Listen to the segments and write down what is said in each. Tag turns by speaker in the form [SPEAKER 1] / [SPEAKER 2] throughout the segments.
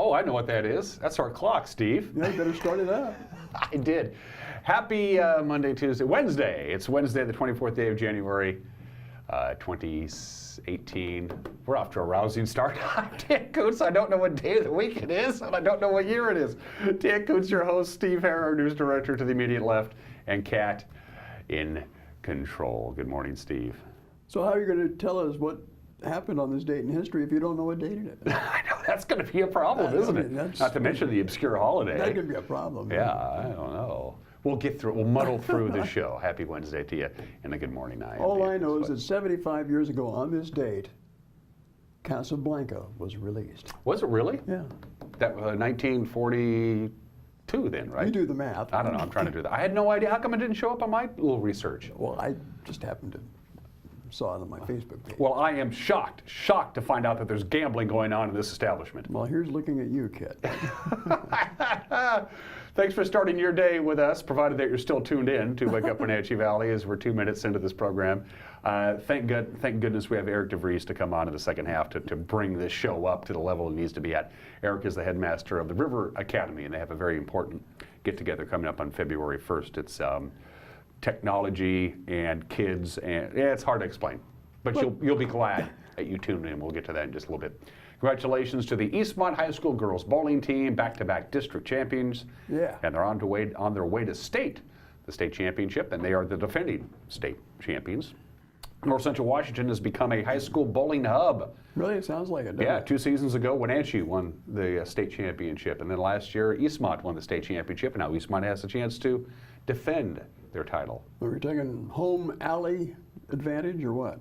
[SPEAKER 1] Oh, I know what that is. That's our clock, Steve.
[SPEAKER 2] Yeah, you better start it up.
[SPEAKER 1] I did. Happy Monday, Tuesday, Wednesday. It's Wednesday, the 24th day of January, 2018. We're off to a rousing start. I'm Dan Coots. I don't know what day of the week it is, and I don't know what year it is. Dan Coots, your host, Steve Herr, our news director to the immediate left, and Kat in control. Good morning, Steve.
[SPEAKER 2] So how are you going to tell us what happened on this date in history if you don't know what date it is?
[SPEAKER 1] I know, that's going to be a problem, isn't it? Not to mention the obscure holiday.
[SPEAKER 2] That could be a problem.
[SPEAKER 1] Yeah, I don't know. We'll get through it. We'll muddle through the show. Happy Wednesday to you, and a good morning.
[SPEAKER 2] All I know is that 75 years ago on this date, Casablanca was released.
[SPEAKER 1] Was it really?
[SPEAKER 2] Yeah.
[SPEAKER 1] That was 1942 then, right?
[SPEAKER 2] You do the math.
[SPEAKER 1] I don't know. I'm trying to do that. I had no idea. How come it didn't show up on my little research?
[SPEAKER 2] Well, I just happened to saw it on my Facebook page.
[SPEAKER 1] Well, I am shocked to find out that there's gambling going on in this establishment.
[SPEAKER 2] Well, here's looking at you, Kit.
[SPEAKER 1] Thanks for starting your day with us, provided that you're still tuned in to Wake Up Wenatchee Valley as we're 2 minutes into this program. Thank goodness we have Eric DeVries to come on in the second half to bring this show up to the level it needs to be at. Eric is the headmaster of the River Academy, and they have a very important get-together coming up on February 1st. It's technology and kids, and yeah, it's hard to explain, but you'll be glad that you tuned in. We'll get to that in just a little bit. Congratulations to the Eastmont High School girls bowling team, back-to-back district champions.
[SPEAKER 2] Yeah.
[SPEAKER 1] And they're on their way to the state championship, and they are the defending state champions. North Central Washington has become a high school bowling hub.
[SPEAKER 2] Really? It sounds like it, doesn't
[SPEAKER 1] Yeah,
[SPEAKER 2] it?
[SPEAKER 1] 2 seasons ago, Wenatchee won the state championship, and then last year, Eastmont won the state championship, and now Eastmont has a chance to defend their title.
[SPEAKER 2] Are we taking home alley advantage or what?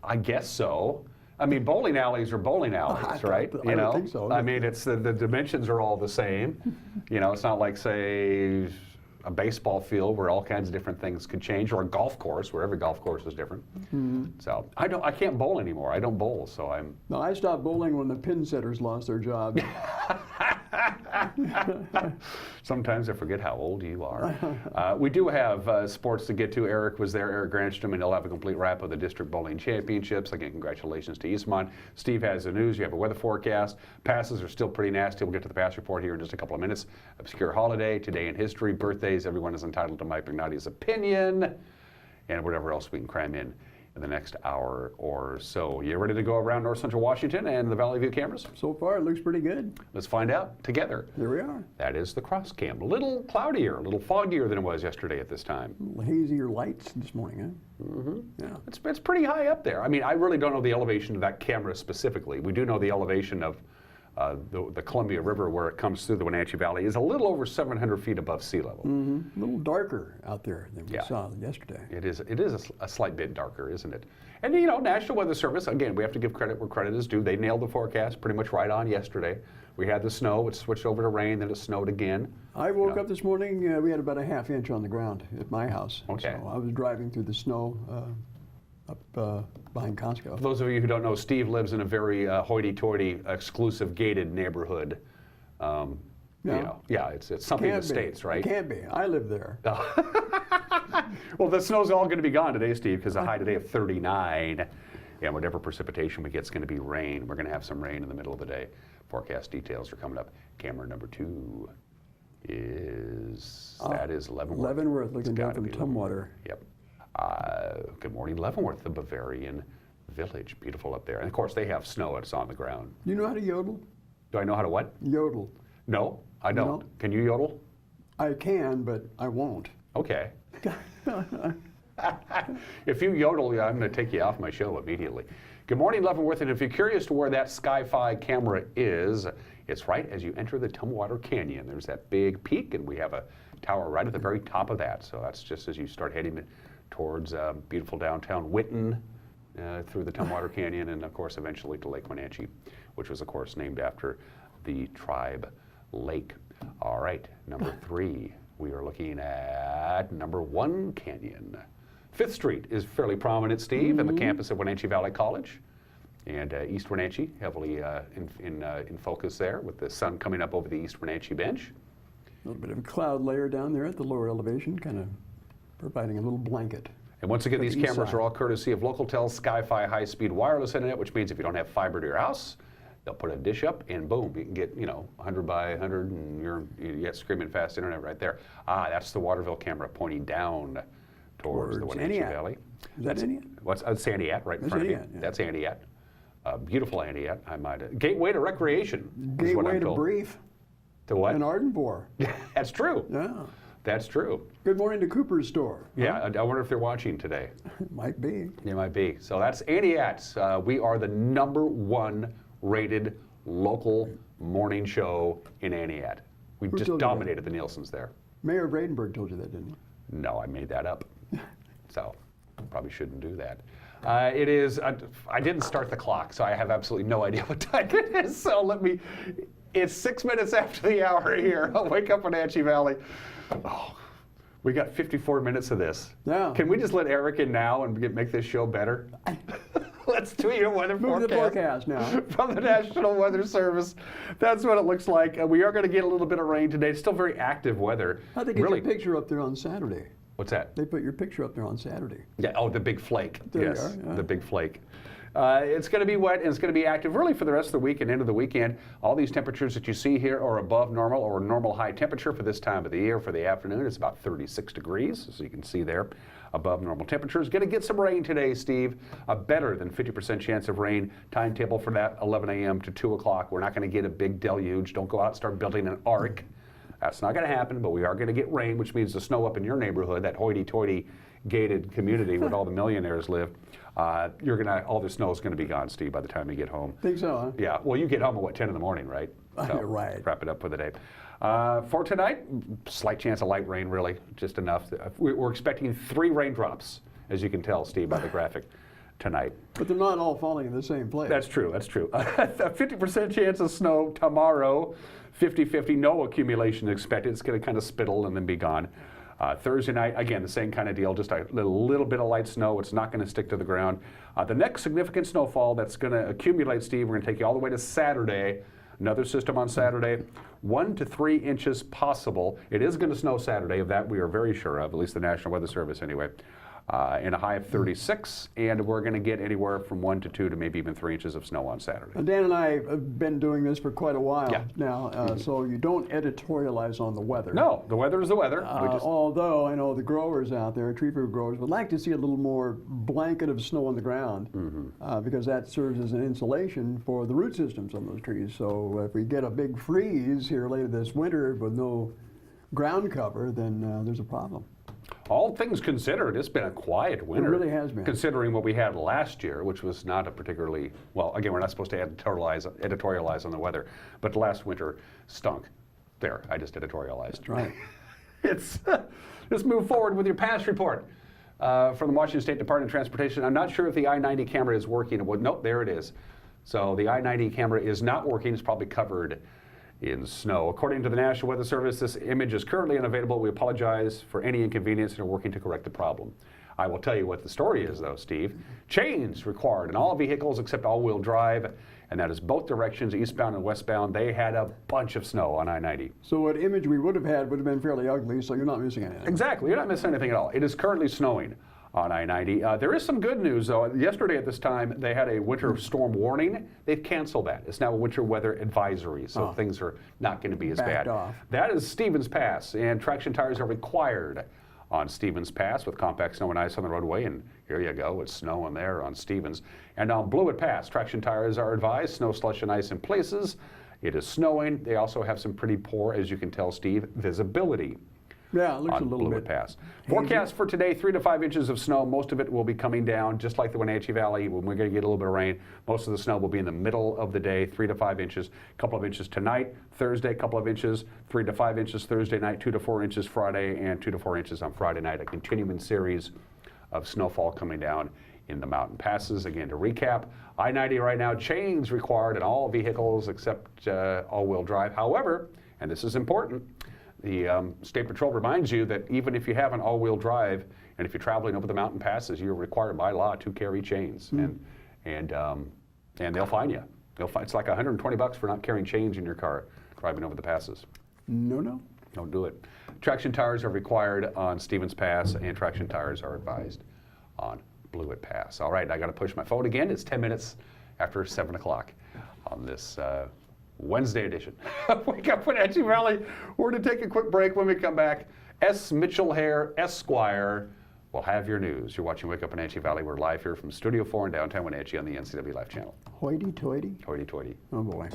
[SPEAKER 1] I guess so. I mean, bowling alleys are bowling alleys, right?
[SPEAKER 2] I don't think so.
[SPEAKER 1] I mean, it's the dimensions are all the same. You know, it's not like, say, a baseball field where all kinds of different things could change, or a golf course where every golf course is different. Mm-hmm. So I can't bowl anymore. I don't bowl, so I'm.
[SPEAKER 2] No, I stopped bowling when the pin setters lost their job.
[SPEAKER 1] Sometimes I forget how old you are. We do have sports to get to. Eric was there, Eric Granstrom, and he'll have a complete wrap of the district bowling championships. Again, congratulations to Eastmont. Steve has the news. You have a weather forecast. Passes are still pretty nasty. We'll get to the pass report here in just a couple of minutes. Obscure holiday, today in history, birthdays. Everyone is entitled to Mike Magnotti's opinion, and whatever else we can cram in the next hour or so. You ready to go around North Central Washington and the Valley View cameras?
[SPEAKER 2] So far, it looks pretty good.
[SPEAKER 1] Let's find out together.
[SPEAKER 2] Here we are.
[SPEAKER 1] That is the cross cam. A little cloudier, a little foggier than it was yesterday at this time.
[SPEAKER 2] A little hazier lights this morning, huh?
[SPEAKER 1] Mm-hmm.
[SPEAKER 2] Yeah.
[SPEAKER 1] It's pretty high up there. I mean, I really don't know the elevation of that camera specifically. We do know the elevation of the Columbia River, where it comes through the Wenatchee Valley, is a little over 700 feet above sea level.
[SPEAKER 2] Mm-hmm. A little darker out there than we saw yesterday.
[SPEAKER 1] It is a slight bit darker, isn't it? And you know, National Weather Service, again, we have to give credit where credit is due. They nailed the forecast pretty much right on yesterday. We had the snow, it switched over to rain, then it snowed again.
[SPEAKER 2] I woke up this morning, we had about a ½ inch on the ground at my house.
[SPEAKER 1] Okay.
[SPEAKER 2] So I was driving through the snow up behind Costco.
[SPEAKER 1] For those of you who don't know, Steve lives in a very hoity-toity, exclusive, gated neighborhood. You know, yeah, it's something in the States, right?
[SPEAKER 2] It can't be. I live there.
[SPEAKER 1] Well, the snow's all going to be gone today, Steve, because the high today of 39, and whatever precipitation we get is going to be rain. We're going to have some rain in the middle of the day. Forecast details are coming up. Camera number 2 is Leavenworth.
[SPEAKER 2] Leavenworth, looking down from Tumwater.
[SPEAKER 1] Yep. Good morning, Leavenworth, the Bavarian village. Beautiful up there. And of course, they have snow. It's on the ground.
[SPEAKER 2] You know how to yodel?
[SPEAKER 1] Do I know how to what?
[SPEAKER 2] Yodel.
[SPEAKER 1] No, I don't.
[SPEAKER 2] No?
[SPEAKER 1] Can you yodel?
[SPEAKER 2] I can, but I won't.
[SPEAKER 1] Okay. If you yodel, I'm going to take you off my show immediately. Good morning, Leavenworth, and if you're curious to where that Sky-Fi camera is, it's right as you enter the Tumwater Canyon. There's that big peak, and we have a tower right at the very top of that. So that's just as you start heading towards beautiful downtown Whitten, through the Tumwater Canyon, and of course eventually to Lake Wenatchee, which was of course named after the tribe lake. All right, number 3. We are looking at number 1 canyon. 5th Street is fairly prominent, Steve, in the campus of Wenatchee Valley College. And East Wenatchee, heavily in focus there, with the sun coming up over the East Wenatchee bench.
[SPEAKER 2] A little bit of a cloud layer down there at the lower elevation, kind of providing a little blanket.
[SPEAKER 1] And once again, these cameras are all courtesy of Localtel's Sky-Fi high-speed wireless internet, which means if you don't have fiber to your house, They'll put a dish up and boom, you can get, 100 by 100 and you get screaming fast internet right there. That's the Waterville camera pointing down towards the Wenatchee
[SPEAKER 2] Aniat.
[SPEAKER 1] Valley.
[SPEAKER 2] Is that Aniat?
[SPEAKER 1] What's Aniat right in
[SPEAKER 2] That's
[SPEAKER 1] front of me?
[SPEAKER 2] Aniat, yeah.
[SPEAKER 1] That's Aniat. Beautiful Aniat, I might add. Gateway to recreation is what
[SPEAKER 2] Gateway
[SPEAKER 1] I'm
[SPEAKER 2] to
[SPEAKER 1] told.
[SPEAKER 2] brief
[SPEAKER 1] To what?
[SPEAKER 2] in Ardenborough.
[SPEAKER 1] That's true.
[SPEAKER 2] Yeah.
[SPEAKER 1] That's true.
[SPEAKER 2] Good morning to Cooper's store.
[SPEAKER 1] Yeah, I wonder if they're watching today.
[SPEAKER 2] Might be.
[SPEAKER 1] They might be. So that's Aniat. We are the #1 rated local morning show in Aniat. We
[SPEAKER 2] Who
[SPEAKER 1] just
[SPEAKER 2] told you that?
[SPEAKER 1] dominated the Nielsen's there.
[SPEAKER 2] Mayor Bradenburg told you that, didn't he?
[SPEAKER 1] No, I made that up. So probably shouldn't do that. It is, I didn't start the clock, so I have absolutely no idea what time it is. So it's 6 minutes after the hour here. I'll wake up Wenatchee Valley. Oh, we got 54 minutes of this.
[SPEAKER 2] Yeah.
[SPEAKER 1] Can we just let Eric in now and make this show better? Let's do your weather
[SPEAKER 2] Move to the forecast now.
[SPEAKER 1] from the National Weather Service. That's what it looks like. We are going to get a little bit of rain today. It's still very active weather.
[SPEAKER 2] I think it's
[SPEAKER 1] Really.
[SPEAKER 2] your picture up there on Saturday.
[SPEAKER 1] What's that?
[SPEAKER 2] They put your picture up there on Saturday.
[SPEAKER 1] Yeah. Oh, the big flake.
[SPEAKER 2] There you
[SPEAKER 1] Yes,
[SPEAKER 2] are, yeah.
[SPEAKER 1] the big flake. It's going to be wet and it's going to be active really for the rest of the week and into the weekend. All these temperatures that you see here are above normal or normal high temperature for this time of the year. For the afternoon, it's about 36 degrees, so you can see there above normal temperatures. Going to get some rain today, Steve. A better than 50% chance of rain. Timetable for that 11 a.m. to 2 o'clock. We're not going to get a big deluge. Don't go out and start building an ark. That's not going to happen, but we are going to get rain, which means the snow up in your neighborhood, that hoity-toity gated community where all the millionaires live, all the snow is going to be gone, Steve, by the time you get home.
[SPEAKER 2] Think so, huh?
[SPEAKER 1] Yeah, well, you get home at 10 in the morning, right?
[SPEAKER 2] Right.
[SPEAKER 1] Wrap it up for the day. For tonight, slight chance of light rain, really, just enough. We're expecting 3 raindrops, as you can tell, Steve, by the graphic tonight.
[SPEAKER 2] But they're not all falling in the same place.
[SPEAKER 1] That's true, that's true. A 50% chance of snow tomorrow, 50-50, no accumulation expected. It's going to kind of spittle and then be gone. Thursday night, again, the same kind of deal, just a little bit of light snow. It's not going to stick to the ground. The next significant snowfall that's going to accumulate, Steve, we're going to take you all the way to Saturday. Another system on Saturday, 1 to 3 inches possible. It is going to snow Saturday, of that we are very sure of, at least the National Weather Service anyway. And a high of 36, and we're going to get anywhere from 1 to 2 to maybe even 3 inches of snow on Saturday.
[SPEAKER 2] Dan and I have been doing this for quite a while
[SPEAKER 1] Yeah.
[SPEAKER 2] now, so you don't editorialize on the weather.
[SPEAKER 1] No, the weather is the weather.
[SPEAKER 2] Although I know the growers out there, tree fruit growers, would like to see a little more blanket of snow on the ground because that serves as an insulation for the root systems on those trees. So if we get a big freeze here later this winter with no ground cover, then there's a problem.
[SPEAKER 1] All things considered, it's been a quiet winter.
[SPEAKER 2] really has been.
[SPEAKER 1] Considering what we had last year, which was not a particularly, well, again, we're not supposed to editorialize on the weather, but last winter stunk. There, I just editorialized.
[SPEAKER 2] That's right.
[SPEAKER 1] Let's move forward with your past report from the Washington State Department of Transportation. I'm not sure if the I-90 camera is working. Nope, there it is. So the I-90 camera is not working. It's probably covered in snow. According to the National Weather Service, this image is currently unavailable. We apologize for any inconvenience and are working to correct the problem. I will tell you what the story is, though, Steve. Chains required in all vehicles except all-wheel drive, and that is both directions, eastbound and westbound. They had a bunch of snow on I-90.
[SPEAKER 2] So what image we would have had would have been fairly ugly, so you're not missing anything.
[SPEAKER 1] Exactly. You're not missing anything at all. It is currently snowing on I-90. There is some good news, though. Yesterday at this time, they had a winter storm warning. They've canceled that. It's now a winter weather advisory, so things are not going to be as
[SPEAKER 2] Backed
[SPEAKER 1] bad.
[SPEAKER 2] off.
[SPEAKER 1] That is Stevens Pass, and traction tires are required on Stevens Pass with compact snow and ice on the roadway, and here you go, it's snowing there on Stevens. And on Blewett Pass, traction tires are advised, snow, slush, and ice in places. It is snowing. They also have some pretty poor, as you can tell, Steve, visibility.
[SPEAKER 2] Yeah, it looks
[SPEAKER 1] On
[SPEAKER 2] a little
[SPEAKER 1] Blewett
[SPEAKER 2] bit
[SPEAKER 1] Pass. Forecast for today, 3 to 5 inches of snow. Most of it will be coming down, just like the Wenatchee Valley. When we're going to get a little bit of rain, most of the snow will be in the middle of the day, 3 to 5 inches. A couple of inches tonight, Thursday, a couple of inches, 3 to 5 inches Thursday night, 2 to 4 inches Friday, and 2 to 4 inches on Friday night. A continuing series of snowfall coming down in the mountain passes. Again, to recap, I-90 right now, chains required in all vehicles except all-wheel drive. However, and this is important, the State Patrol reminds you that even if you have an all-wheel drive, and if you're traveling over the mountain passes, you're required by law to carry chains, and they'll fine you. It's like $120 for not carrying chains in your car driving over the passes.
[SPEAKER 2] No.
[SPEAKER 1] Don't do it. Traction tires are required on Stevens Pass, and traction tires are advised on Blewett Pass. All right, I got to push my phone again. It's 10 minutes after 7 o'clock. on this Wednesday edition. Wake Up Wenatchee Valley. We're going to take a quick break. When we come back, S. Mitchell Hare, Esquire, will have your news. You're watching Wake Up Wenatchee Valley. We're live here from Studio 4 in downtown Wenatchee on the NCW Live channel.
[SPEAKER 2] Hoity-toity.
[SPEAKER 1] Hoity-toity.
[SPEAKER 2] Oh, boy.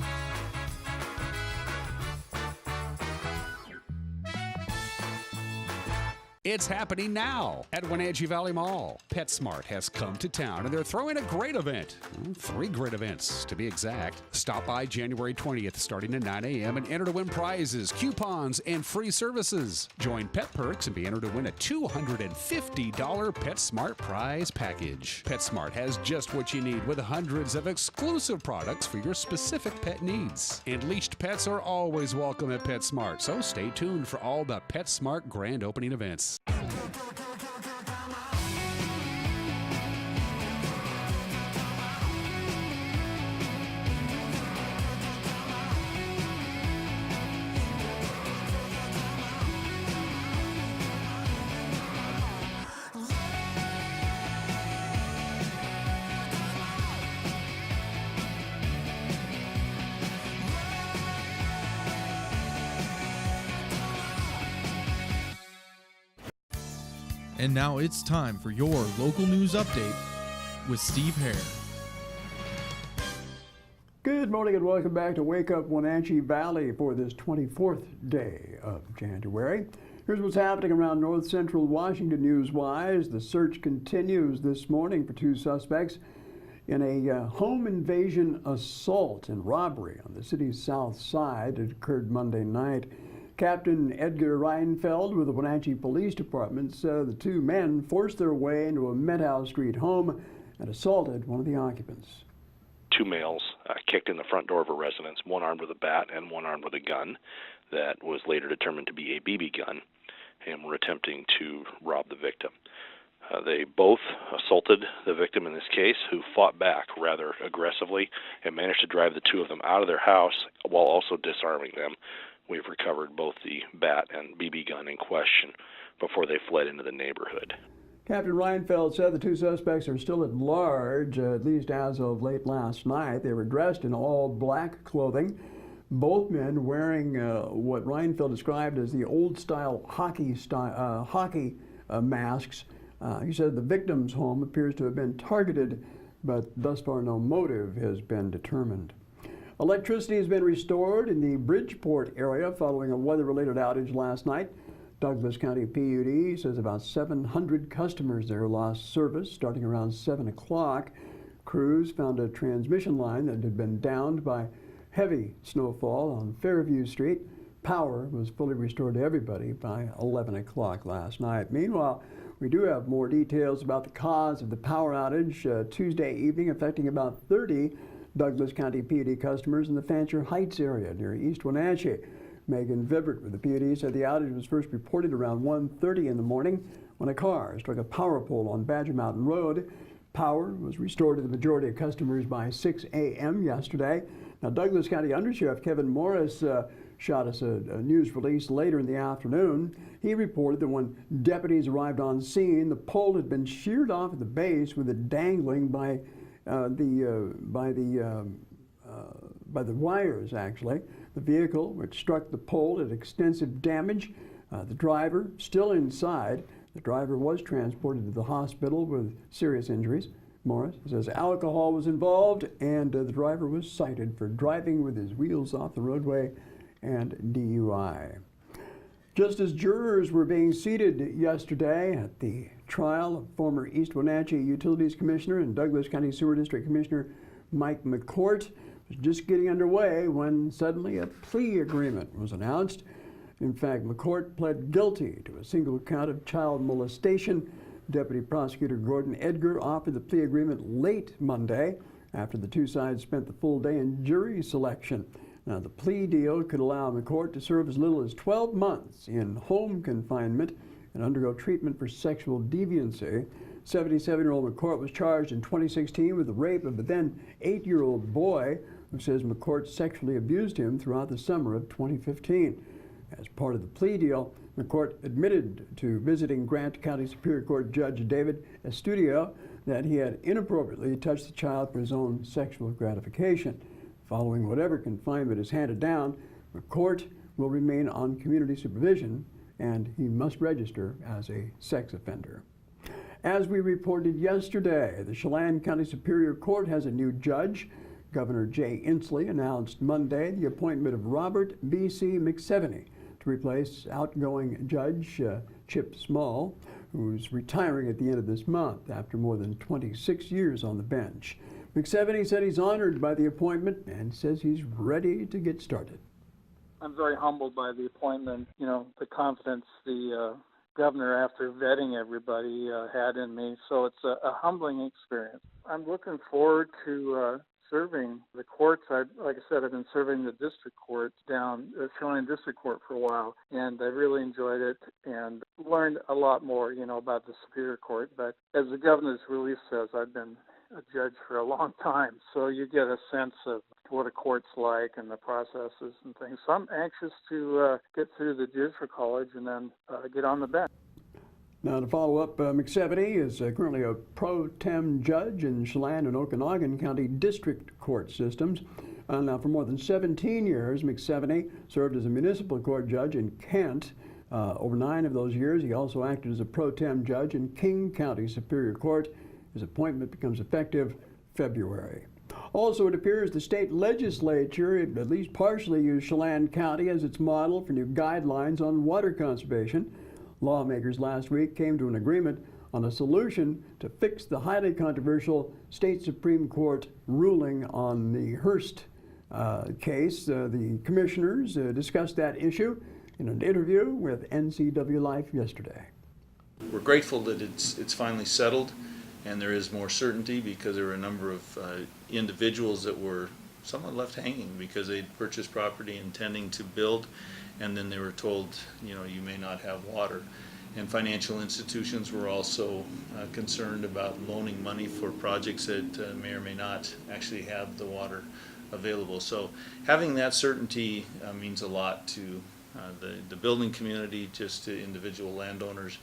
[SPEAKER 3] It's happening now at Wenatchee Valley Mall. PetSmart has come to town and they're throwing a great event. 3 great events to be exact. Stop by January 20th starting at 9 a.m. and enter to win prizes, coupons, and free services. Join Pet Perks and be entered to win a $250 PetSmart prize package. PetSmart has just what you need with hundreds of exclusive products for your specific pet needs. And leashed pets are always welcome at PetSmart, so stay tuned for all the PetSmart grand opening events.
[SPEAKER 4] And now it's time for your local news update with Steve Hare.
[SPEAKER 2] Good morning and welcome back to Wake Up Wenatchee Valley for this 24th day of January. Here's what's happening around north central Washington news-wise. The search continues this morning for 2 suspects in a home invasion assault and robbery on the city's south side. It occurred Monday night. Captain Edgar Reinfeld with the Wenatchee Police Department said the 2 men forced their way into a Meadow Street home and assaulted one of the occupants.
[SPEAKER 5] 2 males kicked in the front door of a residence, one armed with a bat and one armed with a gun that was later determined to be a BB gun, and were attempting to rob the victim. They both assaulted the victim in this case, who fought back rather aggressively and managed to drive the 2 of them out of their house while also disarming them. We've recovered both the bat and BB gun in question before they fled into the neighborhood.
[SPEAKER 2] Captain Reinfeld said the 2 suspects are still at large, at least as of late last night. They were dressed in all black clothing, both men wearing what Reinfeld described as the old-style hockey masks. He said the victim's home appears to have been targeted, but thus far no motive has been determined. Electricity has been restored in the Bridgeport area following a weather-related outage last night. Douglas County PUD says about 700 customers there lost service starting around 7 o'clock. Crews found a transmission line that had been downed by heavy snowfall on Fairview Street. Power was fully restored to everybody by 11 o'clock last night. Meanwhile, we do have more details about the cause of the power outage Tuesday evening, affecting about 30 Douglas County PUD customers in the Fancher Heights area near East Wenatchee. Megan Vibert with the PUD said the outage was first reported around 1:30 in the morning when a car struck a power pole on Badger Mountain Road. Power was restored to the majority of customers by 6 a.m. yesterday. Now, Douglas County Undersheriff Kevin Morris shot us a news release later in the afternoon. He reported that when deputies arrived on scene, the pole had been sheared off at the base with it dangling by the wires, actually. The vehicle, which struck the pole, had extensive damage. The driver, still inside, the driver was transported to the hospital with serious injuries. Morris says alcohol was involved, and the driver was cited for driving with his wheels off the roadway and DUI. Just as jurors were being seated yesterday at the trial of former East Wenatchee Utilities Commissioner and Douglas County Sewer District Commissioner Mike McCourt was just getting underway when suddenly a plea agreement was announced. In fact, McCourt pled guilty to a single count of child molestation. Deputy Prosecutor Gordon Edgar offered the plea agreement late Monday after the 2 sides spent the full day in jury selection. Now, the plea deal could allow McCourt to serve as little as 12 months in home confinement and undergo treatment for sexual deviancy. 77-year-old McCourt was charged in 2016 with the rape of the then 8-year-old boy who says McCourt sexually abused him throughout the summer of 2015. As part of the plea deal, McCourt admitted to visiting Grant County Superior Court Judge David Estudio that he had inappropriately touched the child for his own sexual gratification. Following whatever confinement is handed down, McCourt will remain on community supervision, and he must register as a sex offender. As we reported yesterday, the Chelan County Superior Court has a new judge. Governor Jay Inslee announced Monday the appointment of Robert B.C. McSeveny to replace outgoing Judge Chip Small, who's retiring at the end of this month after more than 26 years on the bench. McSeveny said he's honored by the appointment and says he's ready to get started.
[SPEAKER 6] I'm very humbled by the appointment, the confidence the governor, after vetting everybody, had in me. So it's a humbling experience. I'm looking forward to serving the courts. Like I said, I've been serving the district court down Chelan District Court for a while, and I really enjoyed it and learned a lot more, about the Superior Court. But as the governor's release says, I've been a judge for a long time, so you get a sense of what a court's like and the processes and things. So I'm anxious to get through the judicial college and then get on the bench.
[SPEAKER 2] Now, to follow up, McSeveny is currently a pro tem judge in Chelan and Okanogan County District Court systems. Now, for more than 17 years, McSeveny served as a municipal court judge in Kent. Over 9 of those years, he also acted as a pro tem judge in King County Superior Court. His appointment becomes effective February. Also, it appears the state legislature, at least partially, used Chelan County as its model for new guidelines on water conservation. Lawmakers last week came to an agreement on a solution to fix the highly controversial state Supreme Court ruling on the Hearst case. The commissioners discussed that issue in an interview with NCW Life yesterday.
[SPEAKER 7] We're grateful that it's finally settled and there is more certainty, because there were a number of individuals that were somewhat left hanging because they'd purchased property intending to build, and then they were told, you may not have water. And financial institutions were also concerned about loaning money for projects that may or may not actually have the water available. So having that certainty means a lot to the building community, just to individual landowners.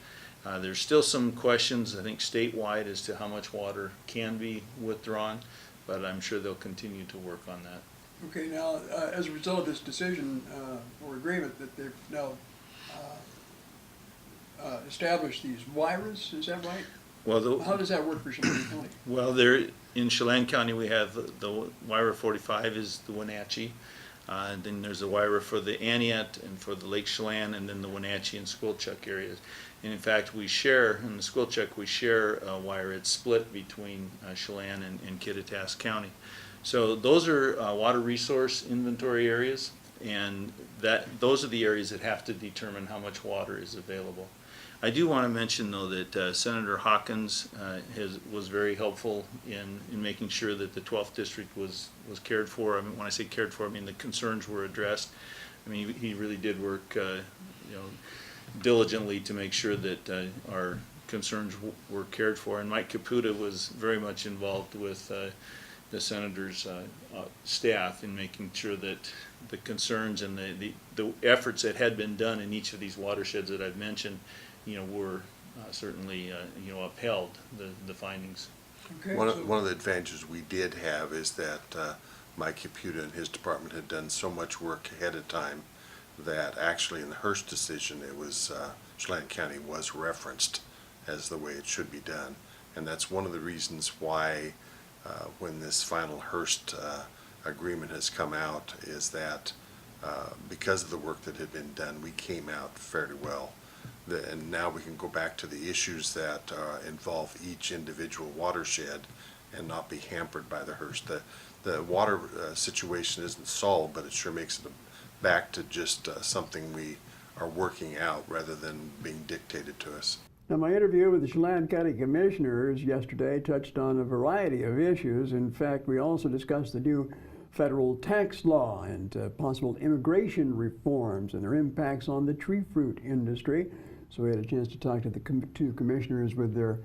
[SPEAKER 7] There's still some questions, I think, statewide as to how much water can be withdrawn, but I'm sure they'll continue to work on that.
[SPEAKER 2] Okay, now, as a result of this decision or agreement that they've now established these WIRAs, is that right?
[SPEAKER 7] Well,
[SPEAKER 2] how does that work for Chelan County?
[SPEAKER 7] Well, there in Chelan County we have the WIRA 45 is the Wenatchee. And then there's a WIRA for the Aniat and for the Lake Chelan, and then the Wenatchee and Squilchuck areas. And in fact, we share, in the Squilchuck, we share a WIRA. It's split between Chelan and Kittitas County. So those are water resource inventory areas, and those are the areas that have to determine how much water is available. I do want to mention, though, that Senator Hawkins was very helpful in making sure that the 12th district was cared for. I mean, when I say cared for, I mean the concerns were addressed. I mean, he really did work, diligently to make sure that our concerns were cared for. And Mike Caputa was very much involved with the senator's staff in making sure that the concerns and the efforts that had been done in each of these watersheds that I've mentioned, were certainly, upheld the findings.
[SPEAKER 2] Okay,
[SPEAKER 8] One of the advantages we did have is that Mike Caputa and his department had done so much work ahead of time that actually in the Hearst decision, it was Chelan County was referenced as the way it should be done. And that's one of the reasons why when this final Hearst agreement has come out, is that because of the work that had been done, we came out fairly well. And now we can go back to the issues that involve each individual watershed and not be hampered by the Hearst. The water situation isn't solved, but it sure makes it back to just something we are working out rather than being dictated to us.
[SPEAKER 2] Now, my interview with the Chelan County Commissioners yesterday touched on a variety of issues. In fact, we also discussed the new federal tax law and possible immigration reforms and their impacts on the tree fruit industry. So we had a chance to talk to the two commissioners with their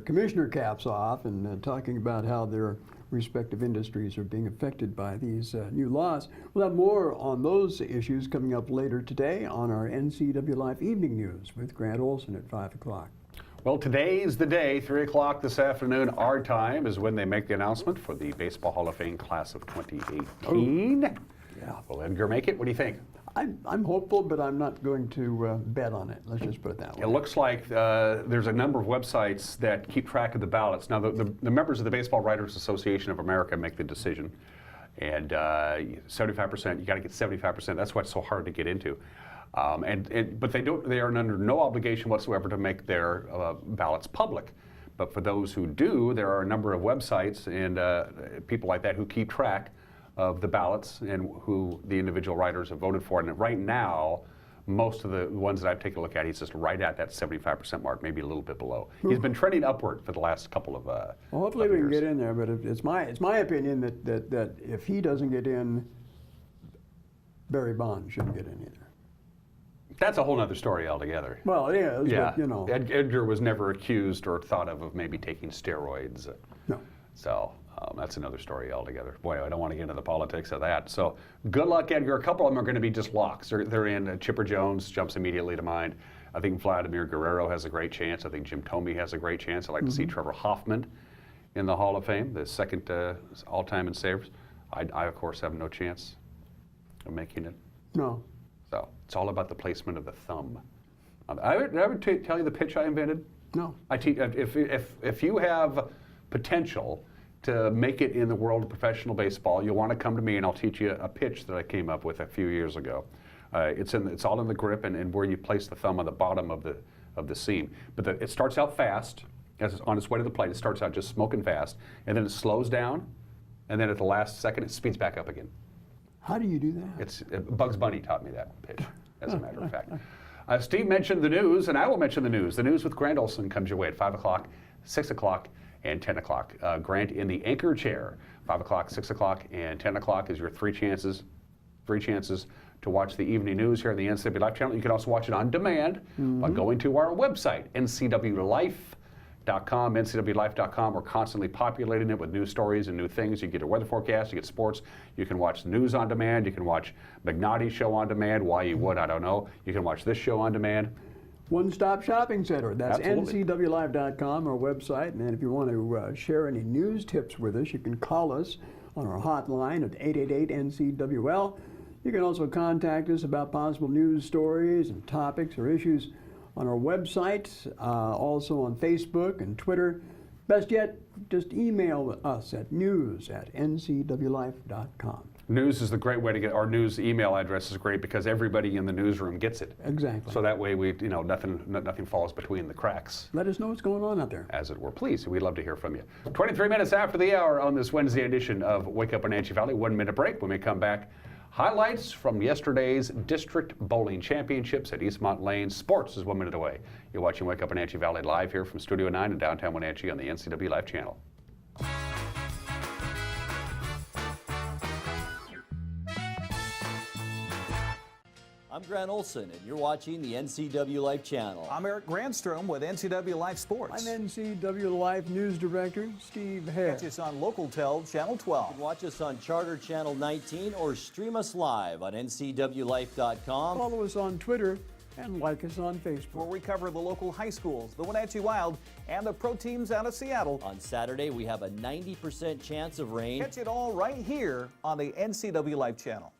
[SPEAKER 2] commissioner caps off and talking about how their respective industries are being affected by these new laws. We'll have more on those issues coming up later today on our NCW Live Evening News with Grant Olson at 5 o'clock.
[SPEAKER 1] Well, today's the day, 3 o'clock this afternoon, our time, is when they make the announcement for the Baseball Hall of Fame class of 2018.
[SPEAKER 2] Yeah.
[SPEAKER 1] Will Edgar make it? What do you think?
[SPEAKER 2] I'm hopeful, but I'm not going to bet on it. Let's just put it that way.
[SPEAKER 1] It looks like there's a number of websites that keep track of the ballots. Now, the members of the Baseball Writers Association of America make the decision. And 75%, you got to get 75%. That's why it's so hard to get into. But they are under no obligation whatsoever to make their ballots public. But for those who do, there are a number of websites and people like that who keep track of the ballots and who the individual writers have voted for. And right now, most of the ones that I've taken a look at, he's just right at that 75% mark, maybe a little bit below. He's been trending upward for the last couple of
[SPEAKER 2] well, hopefully we can get in there, but it's my opinion that if he doesn't get in, Barry Bonds shouldn't get in either.
[SPEAKER 1] That's a whole other story altogether.
[SPEAKER 2] Well, it is,
[SPEAKER 1] Yeah,
[SPEAKER 2] but, you know.
[SPEAKER 1] Edgar was never accused or thought of maybe taking steroids.
[SPEAKER 2] No.
[SPEAKER 1] So that's another story altogether. Boy, I don't want to get into the politics of that. So good luck, Edgar. A couple of them are going to be just locks. They're in. Chipper Jones jumps immediately to mind. I think Vladimir Guerrero has a great chance. I think Jim Thome has a great chance. I'd like to see Trevor Hoffman in the Hall of Fame, the second all-time in saves. I, of course, have no chance of making it.
[SPEAKER 2] No.
[SPEAKER 1] So it's all about the placement of the thumb. I would tell you the pitch I invented.
[SPEAKER 2] No.
[SPEAKER 1] If you have potential to make it in the world of professional baseball, you'll want to come to me and I'll teach you a pitch that I came up with a few years ago. It's all in the grip and where you place the thumb on the bottom of the seam. But it starts out fast, as it's on its way to the plate. It starts out just smoking fast, and then it slows down, and then at the last second it speeds back up again.
[SPEAKER 2] How do you do that?
[SPEAKER 1] Bugs Bunny taught me that pitch, as a matter of fact. Steve mentioned the news, and I will mention the news. The news with Grant Olson comes your way at 5 o'clock, 6 o'clock, and 10 o'clock. Grant in the anchor chair. 5 o'clock, 6 o'clock, and 10 o'clock is your three chances to watch the evening news here on the NCW Life channel. You can also watch it on demand by going to our website, ncwlife.com, ncwlife.com. We're constantly populating it with new stories and new things. You get a weather forecast, you get sports, you can watch news on demand, you can watch Magnotti's show on demand. Why you would, I don't know. You can watch this show on demand.
[SPEAKER 2] One-stop shopping center. That's
[SPEAKER 1] Absolutely.
[SPEAKER 2] ncwlife.com, our website. And if you want to share any news tips with us, you can call us on our hotline at 888-NCWL. You can also contact us about possible news stories and topics or issues on our website, also on Facebook and Twitter. Best yet, just email us at news@ncwlife.com.
[SPEAKER 1] News is the great way to get our news email address is great because everybody in the newsroom gets it.
[SPEAKER 2] Exactly.
[SPEAKER 1] So that way nothing falls between the cracks,
[SPEAKER 2] Let us know what's going on out there.
[SPEAKER 1] as it were. Please, we'd love to hear from you. 23 minutes after the hour on this Wednesday edition of Wake Up Wenatchee Valley. 1 minute break. When we come back, highlights from yesterday's District Bowling Championships at Eastmont Lane. Sports is 1 minute away. You're watching Wake Up Wenatchee Valley live here from Studio 9 in downtown Wenatchee on the NCW Life channel.
[SPEAKER 9] I'm Grant Olson, and you're watching the NCW Life channel.
[SPEAKER 10] I'm Eric Grandstrom with NCW Life Sports.
[SPEAKER 2] I'm NCW Life News Director Steve Hare.
[SPEAKER 10] Catch us on Local Tel Channel 12.
[SPEAKER 9] You can watch us on Charter Channel 19 or stream us live on ncwlife.com.
[SPEAKER 2] Follow us on Twitter and like us on Facebook.
[SPEAKER 10] Where we cover the local high schools, the Wenatchee Wild, and the pro teams out of Seattle.
[SPEAKER 9] On Saturday, we have a 90% chance of rain.
[SPEAKER 10] Catch it all right here on the NCW Life channel.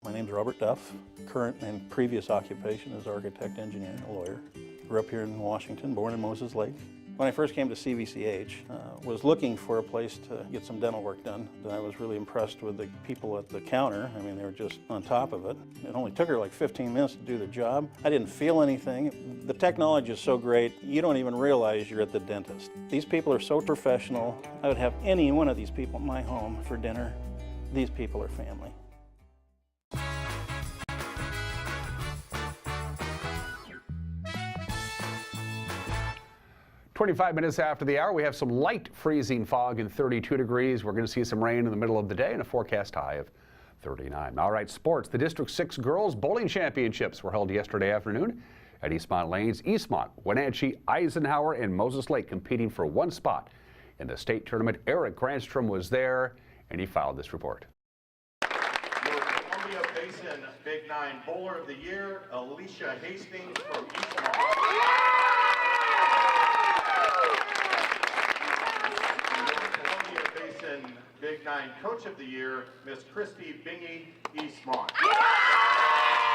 [SPEAKER 11] My name's Robert Duff. Current and previous occupation is architect, engineer, and a lawyer. Grew up here in Washington, born in Moses Lake. When I first came to CVCH, was looking for a place to get some dental work done. I was really impressed with the people at the counter. I mean, they were just on top of it. It only took her like 15 minutes to do the job. I didn't feel anything. The technology is so great, you don't even realize you're at the dentist. These people are so professional. I would have any one of these people in my home for dinner. These people are family.
[SPEAKER 1] 25 minutes after the hour, we have some light freezing fog and 32 degrees. We're going to see some rain in the middle of the day and a forecast high of 39. All right, sports. The District 6 Girls Bowling Championships were held yesterday afternoon at Eastmont Lanes. Eastmont, Wenatchee, Eisenhower, and Moses Lake competing for one spot in the state tournament. Eric Grandstrom was there, and he filed this report.
[SPEAKER 12] Your Columbia Basin Big Nine Bowler of the Year, Alicia Hastings from Eastmont. Columbia Basin Big Nine Coach of the Year, Miss Christy Bingy, Eastmont.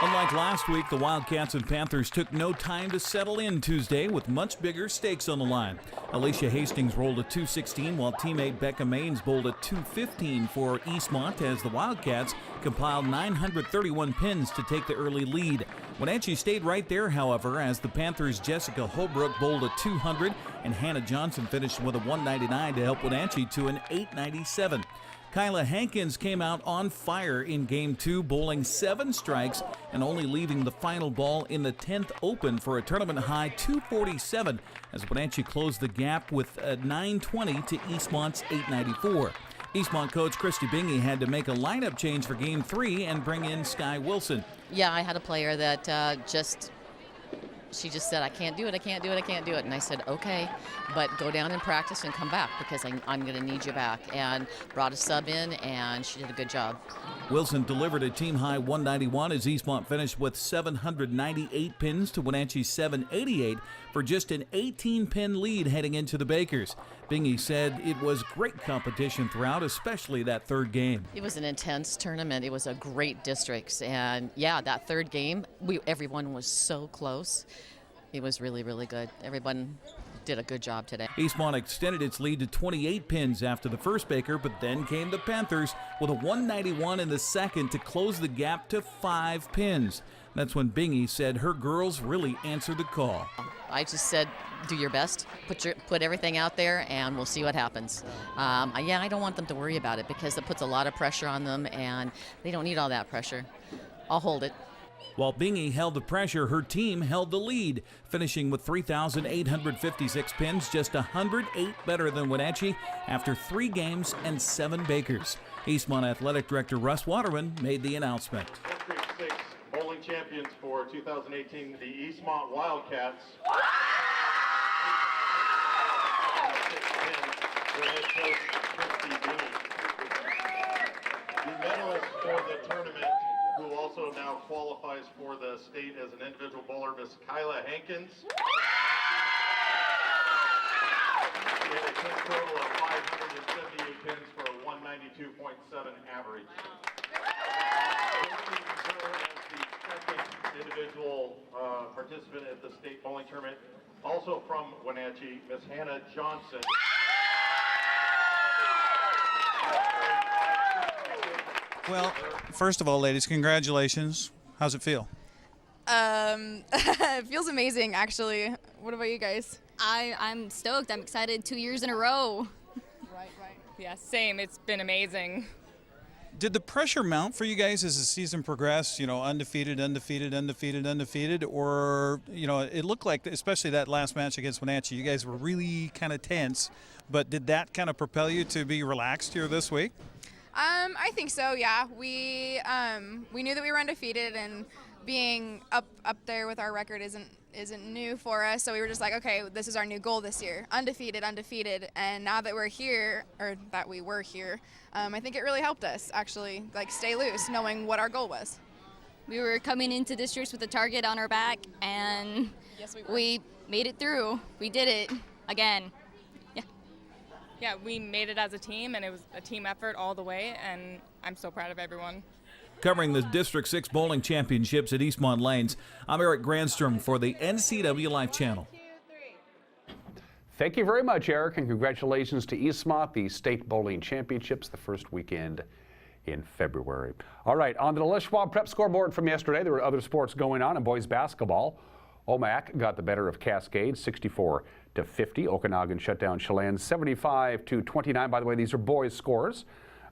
[SPEAKER 13] Unlike last week, the Wildcats and Panthers took no time to settle in Tuesday with much bigger stakes on the line. Alicia Hastings rolled a 216 while teammate Becca Maines bowled a 215 for Eastmont as the Wildcats compiled 931 pins to take the early lead. Wenatchee stayed right there, however, as the Panthers' Jessica Holbrook bowled a 200 and Hannah Johnson finished with a 199 to help Wenatchee to an 897. Kyla Hankins came out on fire in Game 2, bowling 7 strikes and only leaving the final ball in the 10th open for a tournament-high 247 as Wenatchee closed the gap with a 920 to Eastmont's 894. Eastmont coach Christy Bingy had to make a lineup change for Game 3 and bring in Sky Wilson.
[SPEAKER 14] Yeah, I had a player that she just said, I can't do it, I can't do it, I can't do it. And I said, okay, but go down and practice and come back because I'm going to need you back. And brought a sub in, and she did a good job.
[SPEAKER 13] Wilson delivered a team-high 191 as Eastmont finished with 798 pins to Wenatchee's 788 for just an 18-pin lead heading into the Bakers. Bingy said it was great competition throughout, especially that third game.
[SPEAKER 14] It was an intense tournament. It was a great district. And, yeah, that third game, everyone was so close. It was really, really good. Everyone did a good job today.
[SPEAKER 13] Eastmont extended its lead to 28 pins after the first Baker, but then came the Panthers with a 191 in the second to close the gap to 5 pins. That's when Bingy said her girls really answered the call.
[SPEAKER 14] I just said, do your best, put everything out there, and we'll see what happens. I don't want them to worry about it because it puts a lot of pressure on them, and they don't need all that pressure. I'll hold it.
[SPEAKER 13] While Bingy held the pressure, her team held the lead, finishing with 3,856 pins, just 108 better than Wenatchee after 3 games and 7 Bakers. Eastmont Athletic Director Russ Waterman made the announcement.
[SPEAKER 12] District 6 bowling champions for 2018, the Eastmont Wildcats. The medalist for the tournament, who also now qualifies for the state as an individual bowler, Miss Kyla Hankins. She had a pin total of 578 pins for a 192.7 average. Listing her as the second individual participant at the state bowling tournament, also from Wenatchee, Miss Hannah Johnson.
[SPEAKER 15] Well, first of all, ladies, congratulations. How's it feel?
[SPEAKER 16] It feels amazing, actually. What about you guys?
[SPEAKER 17] I'm stoked. I'm excited. 2 years in a row.
[SPEAKER 16] Right.
[SPEAKER 18] Yeah, same. It's been amazing.
[SPEAKER 15] Did the pressure mount for you guys as the season progressed? Undefeated, or it looked like, especially that last match against Wenatchee, you guys were really kind of tense. But did that kind of propel you to be relaxed here this week?
[SPEAKER 16] I think so. Yeah, we knew that we were undefeated, and being up there with our record isn't new for us. So we were just like, okay, this is our new goal this year: undefeated. And now that we were here, I think it really helped us actually stay loose, knowing what our goal was.
[SPEAKER 17] We were coming into districts with a target on our back, and
[SPEAKER 16] yes,
[SPEAKER 17] we made it through. We did it again.
[SPEAKER 18] Yeah, we made it as a team, and it was a team effort all the way, and I'm so proud of everyone.
[SPEAKER 13] Covering the District 6 Bowling Championships at Eastmont Lanes, I'm Eric Grandstrom for the NCW Life Channel.
[SPEAKER 1] Thank you very much, Eric, and congratulations to Eastmont, the State Bowling Championships, the first weekend in February. All right, on to the Les Schwab Prep scoreboard from yesterday. There were other sports going on in boys basketball. Omak got the better of Cascade, 64-50. Okanagan shut down Chelan, 75-29. By the way, these are boys' scores.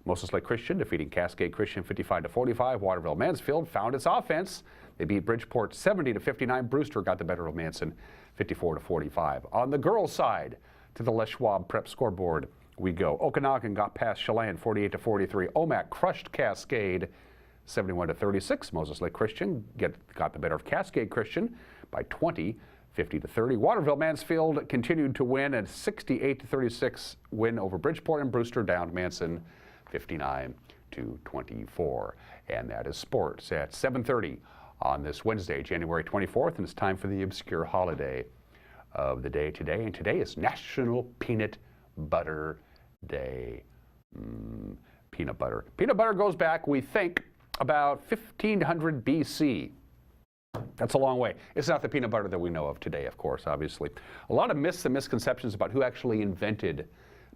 [SPEAKER 1] Moses Lake Christian defeating Cascade Christian 55-45. Waterville Mansfield found its offense. They beat Bridgeport 70-59. Brewster got the better of Manson, 54-45. On the girls' side, to the Les Schwab Prep scoreboard we go. Okanagan got past Chelan, 48-43. Omak crushed Cascade, 71-36. Moses Lake Christian got the better of Cascade Christian by 20, 50-30. Waterville Mansfield continued to win, a 68-36 win over Bridgeport, and Brewster downed Manson 59-46. to 24. And that is sports at 7:30 on this Wednesday, January 24th, and it's time for the obscure holiday of the day today. And today is National Peanut Butter Day. Peanut butter. Peanut butter goes back, we think, about 1500 BC. That's a long way. It's not the peanut butter that we know of today, of course, obviously. A lot of myths and misconceptions about who actually invented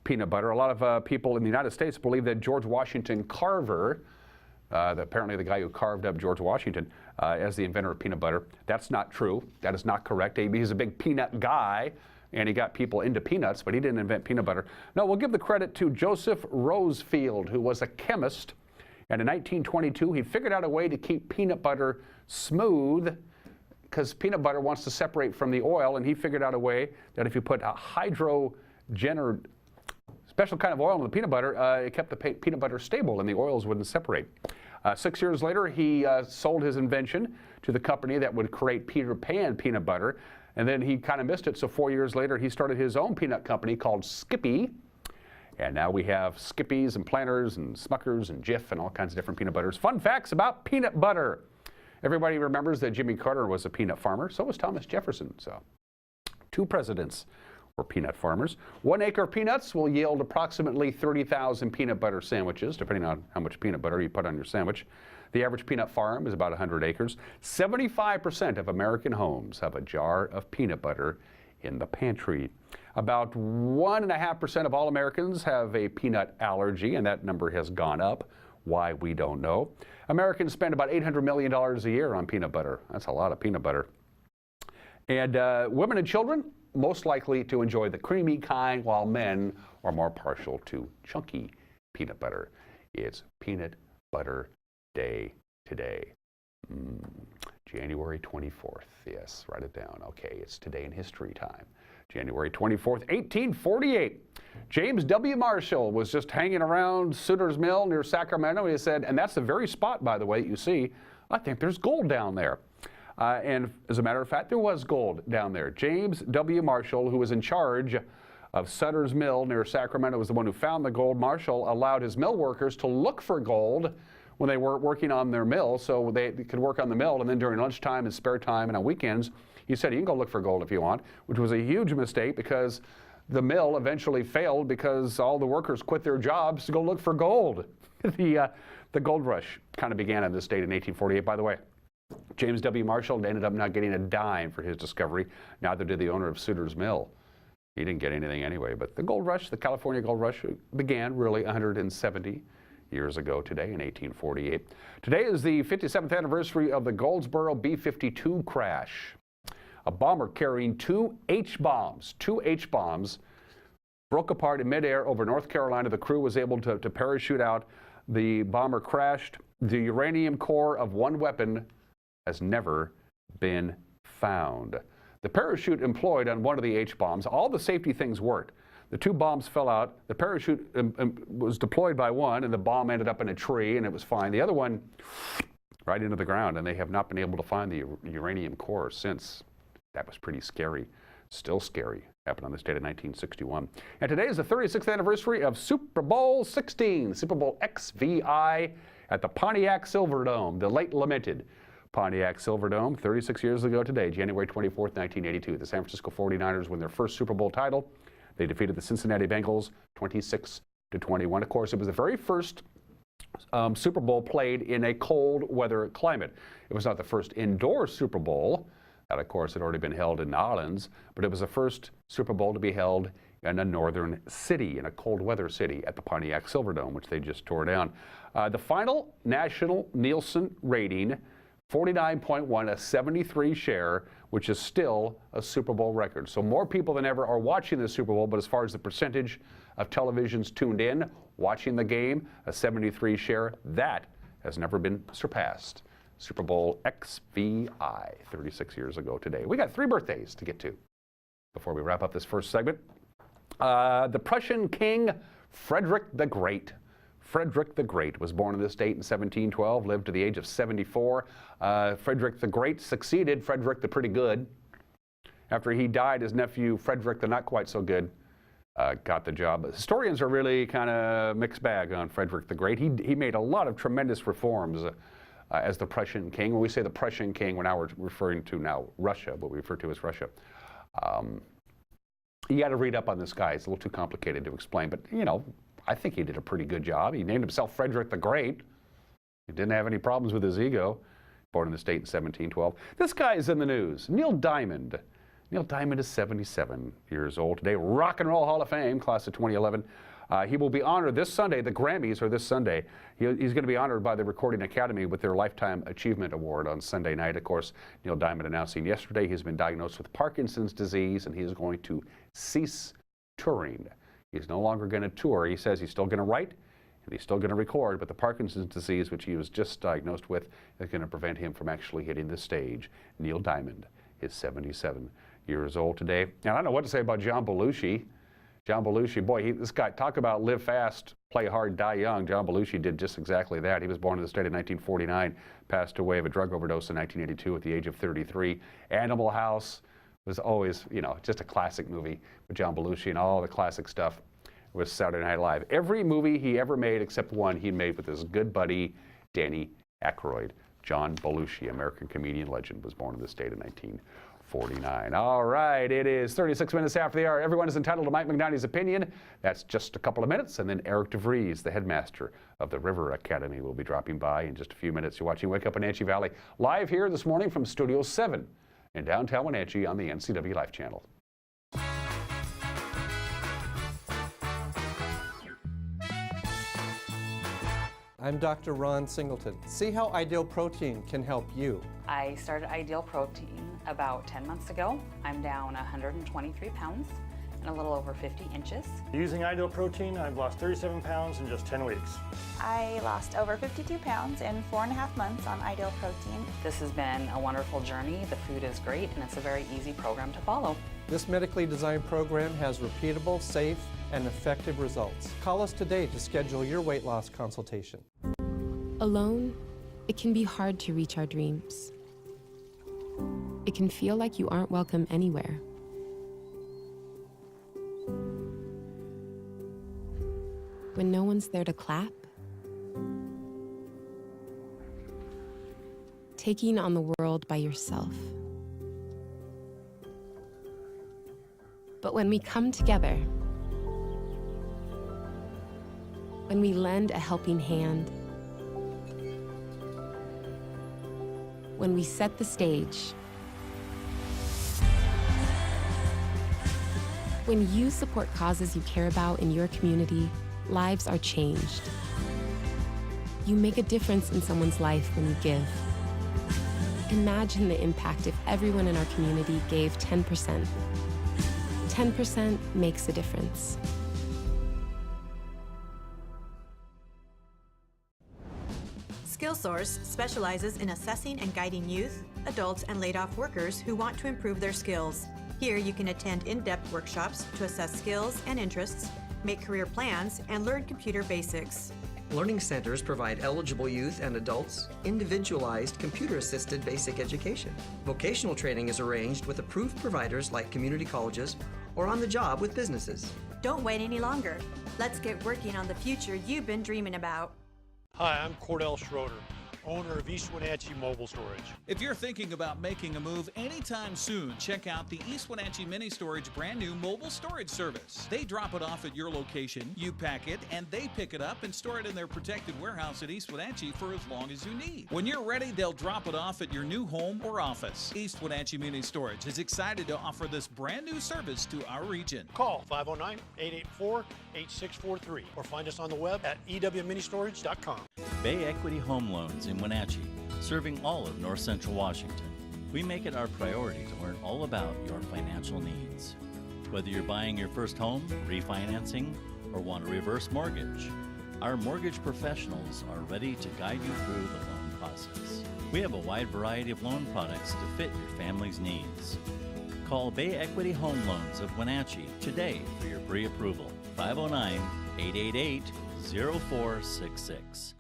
[SPEAKER 1] peanut butter. A lot of people in the United States believe that George Washington Carver, apparently the guy who carved up George Washington as the inventor of peanut butter. That's not true. That is not correct. He's a big peanut guy, and he got people into peanuts, but he didn't invent peanut butter. No, we'll give the credit to Joseph Rosefield, who was a chemist. And in 1922, he figured out a way to keep peanut butter smooth, because peanut butter wants to separate from the oil, and he figured out a way that if you put a special kind of oil in the peanut butter, it kept the peanut butter stable and the oils wouldn't separate. 6 years later, he sold his invention to the company that would create Peter Pan peanut butter, and then he kind of missed it, so 4 years later he started his own peanut company called Skippy, and now we have Skippies and Planters and Smuckers and Jif and all kinds of different peanut butters. Fun facts about peanut butter. Everybody remembers that Jimmy Carter was a peanut farmer, so was Thomas Jefferson. So 2 presidents were peanut farmers. 1 acre of peanuts will yield approximately 30,000 peanut butter sandwiches, depending on how much peanut butter you put on your sandwich. The average peanut farm is about 100 acres. 75% of American homes have a jar of peanut butter in the pantry. About 1.5% of all Americans have a peanut allergy, and that number has gone up. Why, we don't know. Americans spend about $800 million a year on peanut butter. That's a lot of peanut butter. And women and children, most likely to enjoy the creamy kind, while men are more partial to chunky peanut butter. It's Peanut Butter Day today. January 24th. Yes, write it down. Okay, it's today in history time. January 24th, 1848. James W. Marshall was just hanging around Sutter's Mill near Sacramento. He said, and that's the very spot, by the way, that you see, I think there's gold down there. And as a matter of fact, there was gold down there. James W. Marshall, who was in charge of Sutter's Mill near Sacramento, was the one who found the gold. Marshall allowed his mill workers to look for gold when they weren't working on their mill, so they could work on the mill, and then during lunchtime and spare time and on weekends, he said, you can go look for gold if you want, which was a huge mistake because the mill eventually failed because all the workers quit their jobs to go look for gold. The gold rush kind of began in this state in 1848, by the way. James W. Marshall ended up not getting a dime for his discovery. Neither did the owner of Sutter's Mill. He didn't get anything anyway. But the gold rush, the California gold rush, began really 170 years ago today in 1848. Today is the 57th anniversary of the Goldsboro B-52 crash. A bomber carrying two H-bombs, broke apart in midair over North Carolina. The crew was able to parachute out. The bomber crashed. The uranium core of one weapon has never been found. The parachute employed on one of the H-bombs, all the safety things worked. The 2 bombs fell out. The parachute was deployed by one, and the bomb ended up in a tree, and it was fine. The other one, right into the ground, and they have not been able to find the uranium core since. That was pretty scary. Still scary. Happened on this date in 1961. And today is the 36th anniversary of Super Bowl 16, Super Bowl XVI at the Pontiac Silverdome, the late lamented Pontiac Silverdome, 36 years ago today, January 24th, 1982. The San Francisco 49ers won their first Super Bowl title. They defeated the Cincinnati Bengals 26-21. Of course, it was the very first Super Bowl played in a cold weather climate. It was not the first indoor Super Bowl. That, of course, had already been held in New Orleans, but it was the first Super Bowl to be held in a northern city, in a cold weather city at the Pontiac Silverdome, which they just tore down. The final national Nielsen rating, 49.1, a 73 share, which is still a Super Bowl record. So more people than ever are watching the Super Bowl, but as far as the percentage of televisions tuned in, watching the game, a 73 share, that has never been surpassed. Super Bowl XVI, 36 years ago today. We got 3 birthdays to get to before we wrap up this first segment. The Prussian king, Frederick the Great. Frederick the Great was born in this date in 1712, lived to the age of 74. Frederick the Great succeeded Frederick the Pretty Good. After he died, his nephew, Frederick the Not Quite So Good, got the job. Historians are really kind of mixed bag on Frederick the Great. He made a lot of tremendous reforms as the Prussian king. When we say the Prussian king, we're now referring to Russia, what we refer to as Russia. You got to read up on this guy. It's a little too complicated to explain, but I think he did a pretty good job. He named himself Frederick the Great. He didn't have any problems with his ego. Born in the state in 1712. This guy is in the news. Neil Diamond. Neil Diamond is 77 years old today. Rock and Roll Hall of Fame, class of 2011. He will be honored this Sunday. The Grammys are this Sunday. He's going to be honored by the Recording Academy with their Lifetime Achievement Award on Sunday night. Of course, Neil Diamond announcing yesterday he's been diagnosed with Parkinson's disease and he is going to cease touring. He's no longer going to tour. He says he's still going to write and he's still going to record, but the Parkinson's disease, which he was just diagnosed with, is going to prevent him from actually hitting the stage. Neil Diamond is 77 years old today. And I don't know what to say about John Belushi. John Belushi, boy, this guy, talk about live fast, play hard, die young. John Belushi did just exactly that. He was born in the state in 1949, passed away of a drug overdose in 1982 at the age of 33. Animal House was always, just a classic movie with John Belushi, and all the classic stuff was Saturday Night Live. Every movie he ever made except one he made with his good buddy Danny Aykroyd. John Belushi, American comedian legend, was born in the state in 1949. All right, it is 36 minutes after the hour. Everyone is entitled to Mike McNally's opinion. That's just a couple of minutes, and then Eric DeVries, the headmaster of the River Academy, will be dropping by in just a few minutes. You're watching Wake Up Wenatchee Valley live here this morning from Studio 7 in downtown Wenatchee on the NCW Life channel.
[SPEAKER 19] I'm Dr. Ron Singleton. See how Ideal Protein can help you.
[SPEAKER 20] I started Ideal Protein about 10 months ago. I'm down 123 pounds and a little over 50 inches.
[SPEAKER 21] Using Ideal Protein, I've lost 37 pounds in just 10 weeks.
[SPEAKER 22] I lost over 52 pounds in 4.5 months on Ideal Protein.
[SPEAKER 20] This has been a wonderful journey. The food is great and it's a very easy program to follow.
[SPEAKER 19] This medically designed program has repeatable, safe, and effective results. Call us today to schedule your weight loss consultation.
[SPEAKER 23] Alone, it can be hard to reach our dreams. It can feel like you aren't welcome anywhere. When no one's there to clap, taking on the world by yourself. But when we come together, when we lend a helping hand, when we set the stage, when you support causes you care about in your community, lives are changed. You make a difference in someone's life when you give. Imagine the impact if everyone in our community gave 10%. 10% makes a difference.
[SPEAKER 24] SkillSource specializes in assessing and guiding youth, adults, and laid-off workers who want to improve their skills. Here you can attend in-depth workshops to assess skills and interests, make career plans, and learn computer basics.
[SPEAKER 25] Learning centers provide eligible youth and adults individualized computer-assisted basic education. Vocational training is arranged with approved providers like community colleges or on the job with businesses.
[SPEAKER 24] Don't wait any longer. Let's get working on the future you've been dreaming about.
[SPEAKER 26] Hi, I'm Cordell Schroeder, owner of East Wenatchee Mobile Storage.
[SPEAKER 13] If you're thinking about making a move anytime soon, check out the East Wenatchee Mini Storage brand new mobile storage service. They drop it off at your location, you pack it, and they pick it up and store it in their protected warehouse at East Wenatchee for as long as you need. When you're ready, they'll drop it off at your new home or office. East Wenatchee Mini Storage is excited to offer this brand new service to our region.
[SPEAKER 26] Call 509-884-8643 or find us on the web at ewministorage.com.
[SPEAKER 27] Bay Equity Home Loans in Wenatchee, serving all of North Central Washington. We make it our priority to learn all about your financial needs. Whether you're buying your first home, refinancing, or want a reverse mortgage, our mortgage professionals are ready to guide you through the loan process. We have a wide variety of loan products to fit your family's needs. Call Bay Equity Home Loans of Wenatchee today for your pre-approval. 509-888-0466.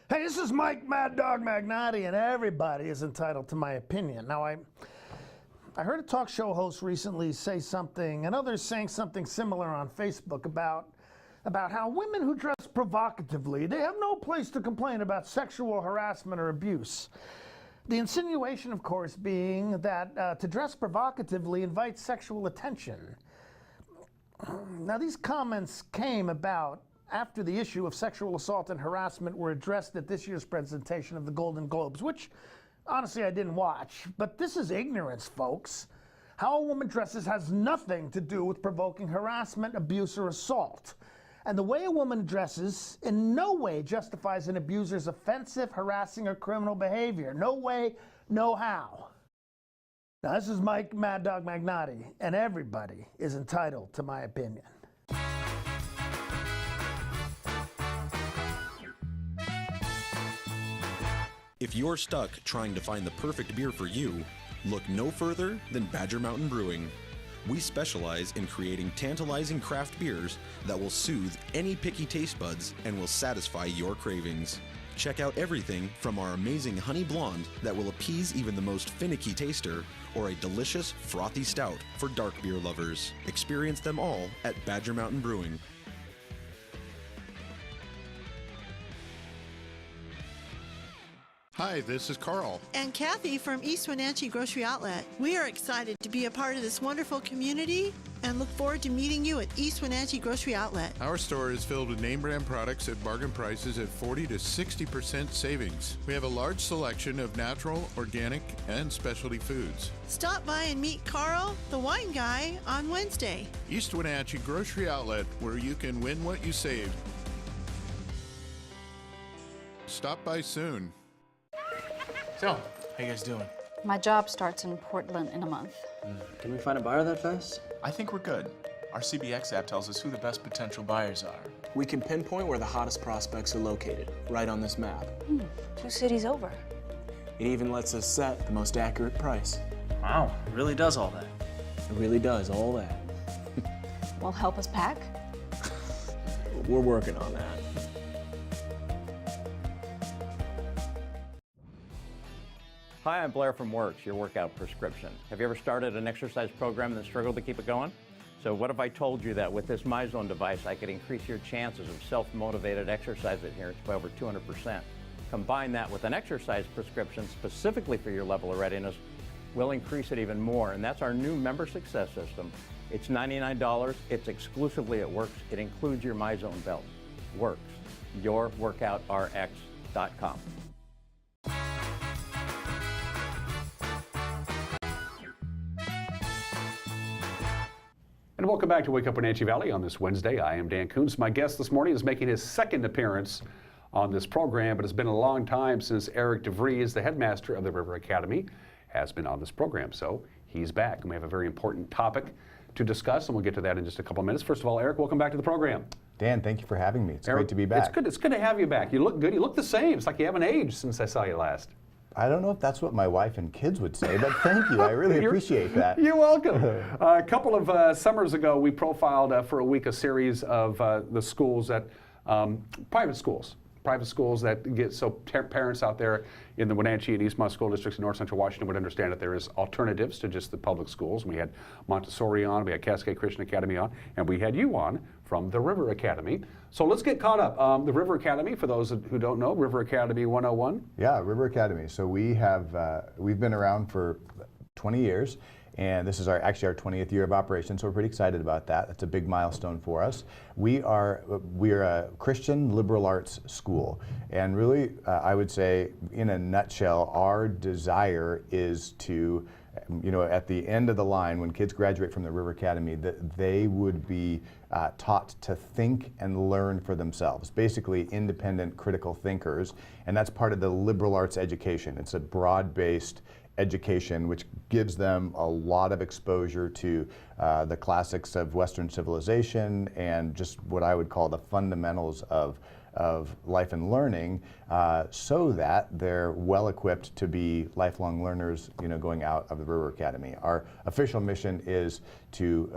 [SPEAKER 28] Hey, this is
[SPEAKER 2] is Mike Mad Dog Magnati, and everybody is entitled to my opinion. Now, I heard a talk show host recently say something, and others saying something similar on Facebook about how women who dress provocatively, they have no place to complain about sexual harassment or abuse. The insinuation, of course, being that to dress provocatively invites sexual attention. Now, these comments came about after the issue of sexual assault and harassment were addressed at this year's presentation of the Golden Globes, which, honestly, I didn't watch. But this is ignorance, folks. How a woman dresses has nothing to do with provoking harassment, abuse, or assault. And the way a woman dresses in no way justifies an abuser's offensive, harassing, or criminal behavior. No way, no how. Now, this is Mike Mad Dog Magnati, and everybody is entitled to my opinion.
[SPEAKER 3] If you're stuck trying to find the perfect beer for you, look no further than Badger Mountain Brewing. We specialize in creating tantalizing craft beers that will soothe any picky taste buds and will satisfy your cravings. Check out everything from our amazing Honey Blonde that will appease even the most finicky taster, or a delicious frothy stout for dark beer lovers. Experience them all at Badger Mountain Brewing.
[SPEAKER 4] Hi, this is Carl.
[SPEAKER 5] And Kathy from East Wenatchee Grocery Outlet. We are excited to be a part of this wonderful community and look forward to meeting you at East Wenatchee Grocery Outlet.
[SPEAKER 4] Our store is filled with name brand products at bargain prices at 40 to 60% savings. We have a large selection of natural, organic, and specialty foods.
[SPEAKER 5] Stop by and meet Carl, the wine guy, on Wednesday.
[SPEAKER 4] East Wenatchee Grocery Outlet, where you can win what you saved. Stop by soon.
[SPEAKER 6] So, how you guys doing?
[SPEAKER 7] My job starts in Portland in a month.
[SPEAKER 6] Can we find a buyer that fast? I think we're good. Our CBX app tells us who the best potential buyers are. We can pinpoint where the hottest prospects are located, right on this map.
[SPEAKER 7] 2 cities over.
[SPEAKER 6] It even lets us set the most accurate price. Wow, it really does all that. It really does all that.
[SPEAKER 7] Well, help us pack?
[SPEAKER 6] We're working on that.
[SPEAKER 8] Hi, I'm Blair from Works, your workout prescription. Have you ever started an exercise program and then struggled to keep it going? So what if I told you that with this MyZone device, I could increase your chances of self-motivated exercise adherence by over 200%. Combine that with an exercise prescription specifically for your level of readiness, we'll increase it even more. And that's our new member success system. It's $99, it's exclusively at Works. It includes your MyZone belt. Works, yourworkoutrx.com.
[SPEAKER 1] And welcome back to Wake Up Wenatchee Valley on this Wednesday. I am Dan Coons. My guest this morning is making his second appearance on this program, but it's been a long time since Eric DeVries, the headmaster of the River Academy, has been on this program. So he's back, and we have a very important topic to discuss, and we'll get to that in just a couple of minutes. First of all, Eric, welcome back to the program.
[SPEAKER 28] Dan, thank you for having me. It's
[SPEAKER 1] Eric,
[SPEAKER 28] great to be back.
[SPEAKER 1] It's good to have you back. You look good. You look the same. It's like you haven't aged since I saw you last.
[SPEAKER 28] I don't know if that's what my wife and kids would say, but thank you. I really appreciate that.
[SPEAKER 1] You're welcome. A couple of summers ago, we profiled for a week a series of the schools that, private schools that get, so parents out there in the Wenatchee and Eastmont school districts in North Central Washington would understand that there is alternatives to just the public schools. We had Montessori on, we had Cascade Christian Academy on, and we had you on from the River Academy. So let's get caught up. The River Academy, for those who don't know, River Academy 101.
[SPEAKER 28] Yeah, River Academy. So we've been around for 20 years. And this is actually our 20th year of operation, so we're pretty excited about that. That's a big milestone for us. We're a Christian liberal arts school, and really, I would say, in a nutshell, our desire is to, at the end of the line, when kids graduate from the River Academy, that they would be taught to think and learn for themselves, basically independent, critical thinkers, and that's part of the liberal arts education. It's a broad-based education which gives them a lot of exposure to the classics of Western civilization and just what I would call the fundamentals of life and learning, so that they're well equipped to be lifelong learners, going out of the River Academy. Our official mission is to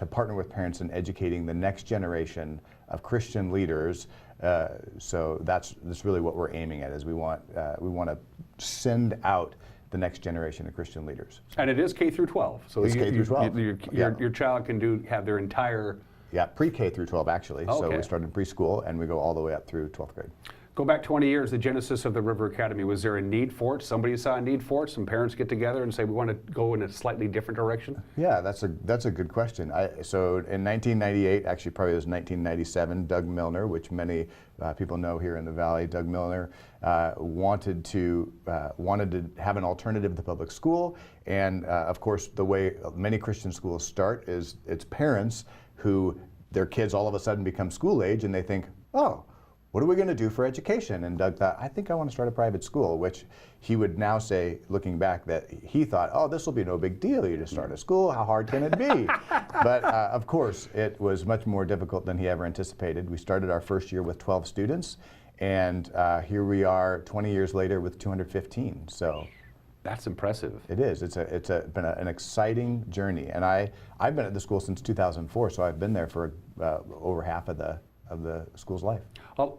[SPEAKER 28] partner with parents in educating the next generation of Christian leaders So that's really what we're aiming at. Is we want to send out the next generation of Christian leaders.
[SPEAKER 1] And it is K through 12. So
[SPEAKER 28] it's K through 12.
[SPEAKER 1] Your child can have their entire...
[SPEAKER 28] Yeah, pre-K through 12 actually.
[SPEAKER 1] Okay.
[SPEAKER 28] So we started preschool and we go all the way up through 12th grade.
[SPEAKER 1] Go back 20 years, the genesis of the River Academy. Was there a need for it? Somebody saw a need for it? Some parents get together and say, we want to go in a slightly different direction?
[SPEAKER 28] Yeah, that's a good question. So in 1998, actually probably it was 1997, Doug Milner, which many people know here in the Valley, Doug Milner wanted to have an alternative to public school. And of course, the way many Christian schools start is it's parents who their kids all of a sudden become school age and they think, oh, what are we going to do for education? And Doug thought, I think I want to start a private school, which he would now say, looking back, that he thought, oh, this will be no big deal. You just start a school. How hard can it be? But of course, it was much more difficult than he ever anticipated. We started our first year with 12 students, and here we are 20 years later with 215. So
[SPEAKER 1] that's impressive.
[SPEAKER 28] It is. It's been an exciting journey, and I've been at the school since 2004, so I've been there for over half of the school's life.
[SPEAKER 1] A